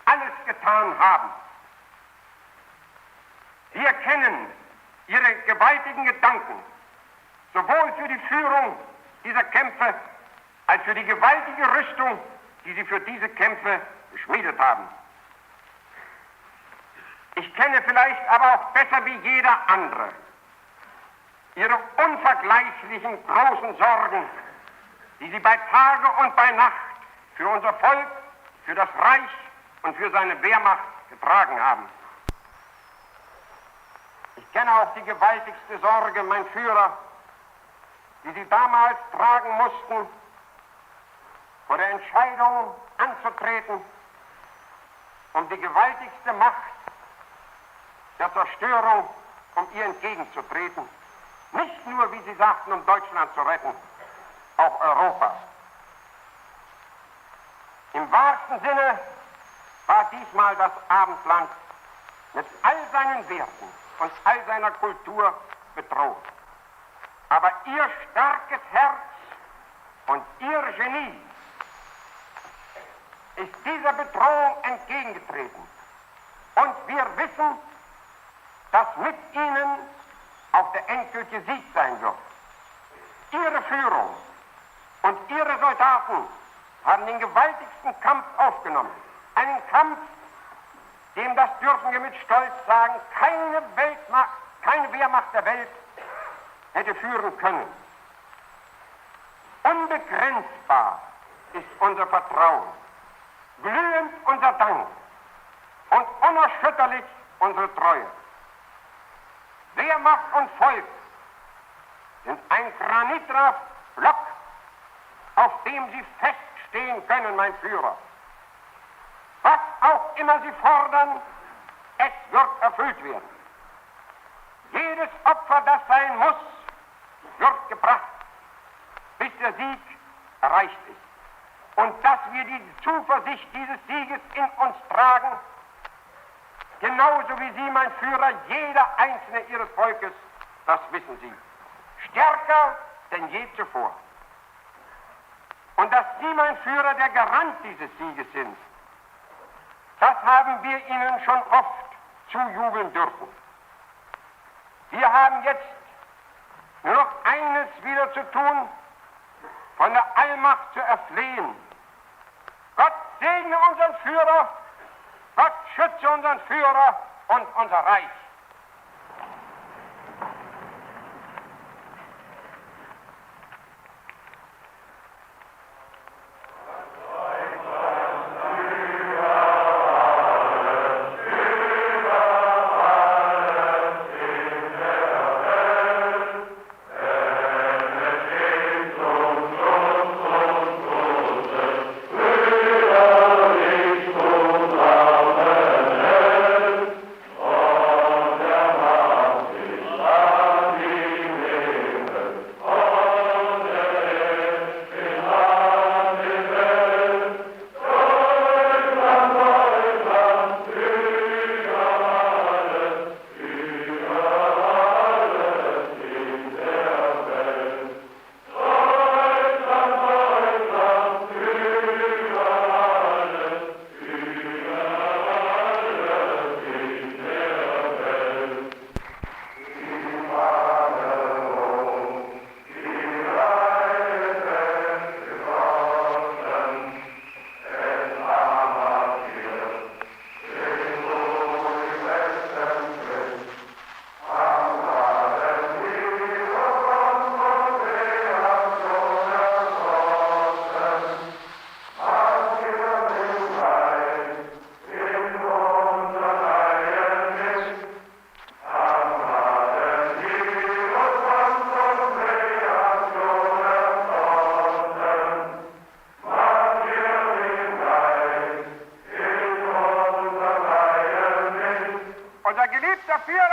alles getan haben. Wir kennen Ihre gewaltigen Gedanken, sowohl für die Führung dieser Kämpfe als für die gewaltige Rüstung, die Sie für diese Kämpfe geschmiedet haben. Ich kenne vielleicht aber auch besser wie jeder andere Ihre unvergleichlichen großen Sorgen, die Sie bei Tage und bei Nacht für unser Volk, für das Reich und für seine Wehrmacht getragen haben. Ich kenne auch die gewaltigste Sorge, mein Führer, die Sie damals tragen mussten, vor der Entscheidung anzutreten, um die gewaltigste Macht der Zerstörung, um ihr entgegenzutreten. Nicht nur, wie Sie sagten, um Deutschland zu retten, auch Europas. Im wahrsten Sinne war diesmal das Abendland mit all seinen Werten und all seiner Kultur bedroht. Aber Ihr starkes Herz und Ihr Genie ist dieser Bedrohung entgegengetreten. Und wir wissen, dass mit Ihnen auch der endgültige Sieg sein wird. Ihre Führung und Ihre Soldaten haben den gewaltigsten Kampf aufgenommen. Einen Kampf, dem, das dürfen wir mit Stolz sagen, keine Weltmacht, keine Wehrmacht der Welt hätte führen können. Unbegrenzbar ist unser Vertrauen, glühend unser Dank und unerschütterlich unsere Treue. Wehrmacht und Volk sind ein granitner Block, auf dem Sie feststehen können, mein Führer. Was auch immer Sie fordern, es wird erfüllt werden. Jedes Opfer, das sein muss, wird gebracht, bis der Sieg erreicht ist. Und dass wir die Zuversicht dieses Sieges in uns tragen, genauso wie Sie, mein Führer, jeder einzelne Ihres Volkes, das wissen Sie. Stärker denn je zuvor. Und dass Sie, mein Führer, der Garant dieses Sieges sind, das haben wir Ihnen schon oft zujubeln dürfen. Wir haben jetzt nur noch eines wieder zu tun, von der Allmacht zu erflehen. Gott segne unseren Führer, Gott schütze unseren Führer und unser Reich. Oh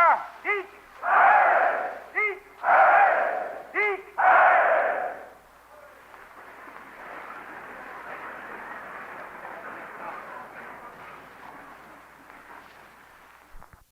Führer! Sieg! Sieg! Sieg!